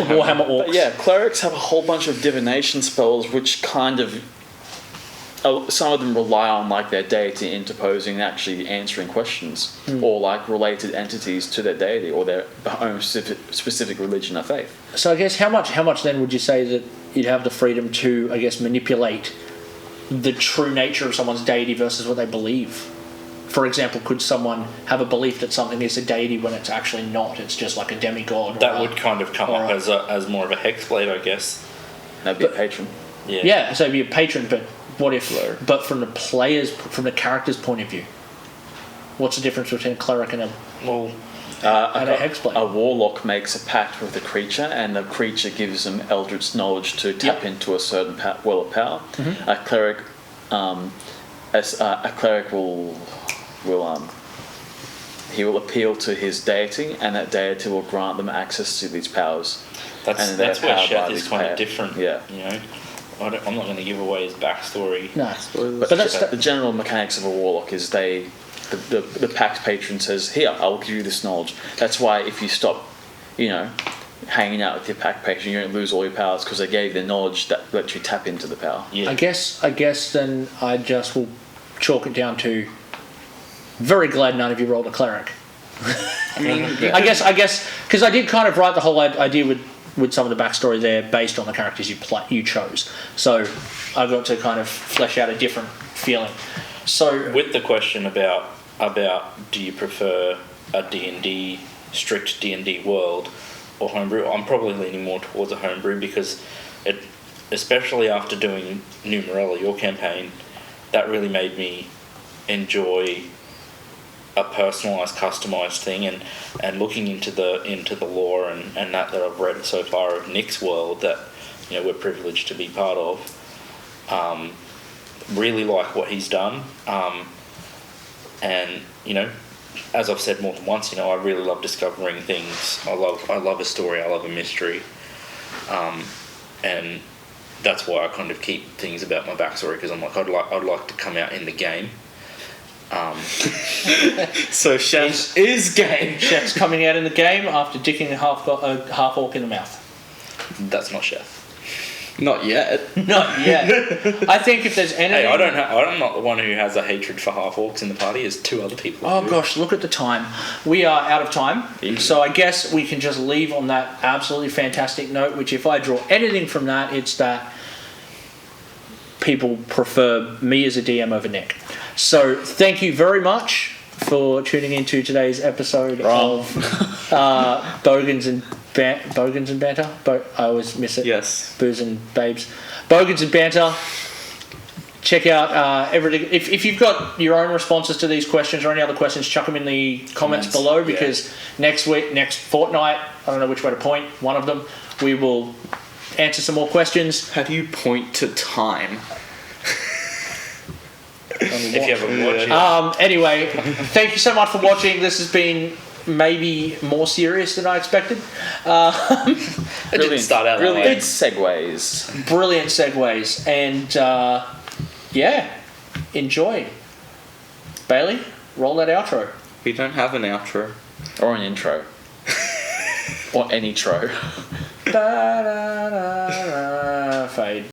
Warhammer orcs. But yeah, clerics have a whole bunch of divination spells, which kind of some of them rely on like their deity interposing and actually answering questions, or like related entities to their deity or their own specific religion or faith. So I guess how much then would you say that you'd have the freedom to, I guess, manipulate the true nature of someone's deity versus what they believe? For example, could someone have a belief that something is a deity when it's actually not? It's just like a demigod. That would kind of come or up as more of a hexblade, I guess. That'd be a patron. Yeah. Yeah, so it'd be a patron, but what if? But from the character's point of view, what's the difference between a cleric and a Well, and a hexblade? A warlock makes a pact with the creature, and the creature gives them eldritch knowledge to tap into a certain well of power. A cleric, a cleric will he will appeal to his deity, and that deity will grant them access to these powers. that's they're where powered by Sheth is these kind power- of different. Yeah. You know, I'm not going to give away his backstory. No, But that's the general mechanics of a warlock is the pact patron says, "Here, I'll give you this knowledge." That's why if you stop, hanging out with your pact patron, you don't lose all your powers because they gave the knowledge that lets you tap into the power. Yeah. I guess then I just will chalk it down to very glad none of you rolled a cleric. I mean, I guess because I did kind of write the whole idea with some of the backstory there based on the characters you chose. So I got to kind of flesh out a different feeling. So With the question about do you prefer a D&D, strict D&D world or homebrew, I'm probably leaning more towards a homebrew because it, especially after doing Numerella, your campaign, that really made me enjoy a personalised, customised thing, and looking into the lore and that I've read so far of Nick's world that we're privileged to be part of. Really like what he's done. And as I've said more than once, I really love discovering things. I love a story. I love a mystery, and that's why I kind of keep things about my backstory, because I'm like, I'd like to come out in the game. So Chef is game. Chef's coming out in the game after dicking a half orc in the mouth. That's not Chef. Not yet. Not yet. I think if there's anything... Hey, I'm not the one who has a hatred for half orcs in the party. There's 2 other people. Oh gosh, look at the time. We are out of time. So I guess we can just leave on that absolutely fantastic note, which if I draw anything from that, it's that people prefer me as a DM over Nick. So thank you very much for tuning into today's episode of Bogans and Banter. I always miss it. Yes. Booze and babes. Bogans and Banter. Check out everything. If you've got your own responses to these questions or any other questions, chuck them in the comments below, because next fortnight, I don't know which way to point, one of them, we will answer some more questions. How do you point to time? If you haven't watched it. Anyway, thank you so much for watching. This has been maybe more serious than I expected. It didn't start out that way. Brilliant segues. Brilliant segues. And enjoy. Bailey, roll that outro. We don't have an outro. Or an intro. Or any tro. Fade.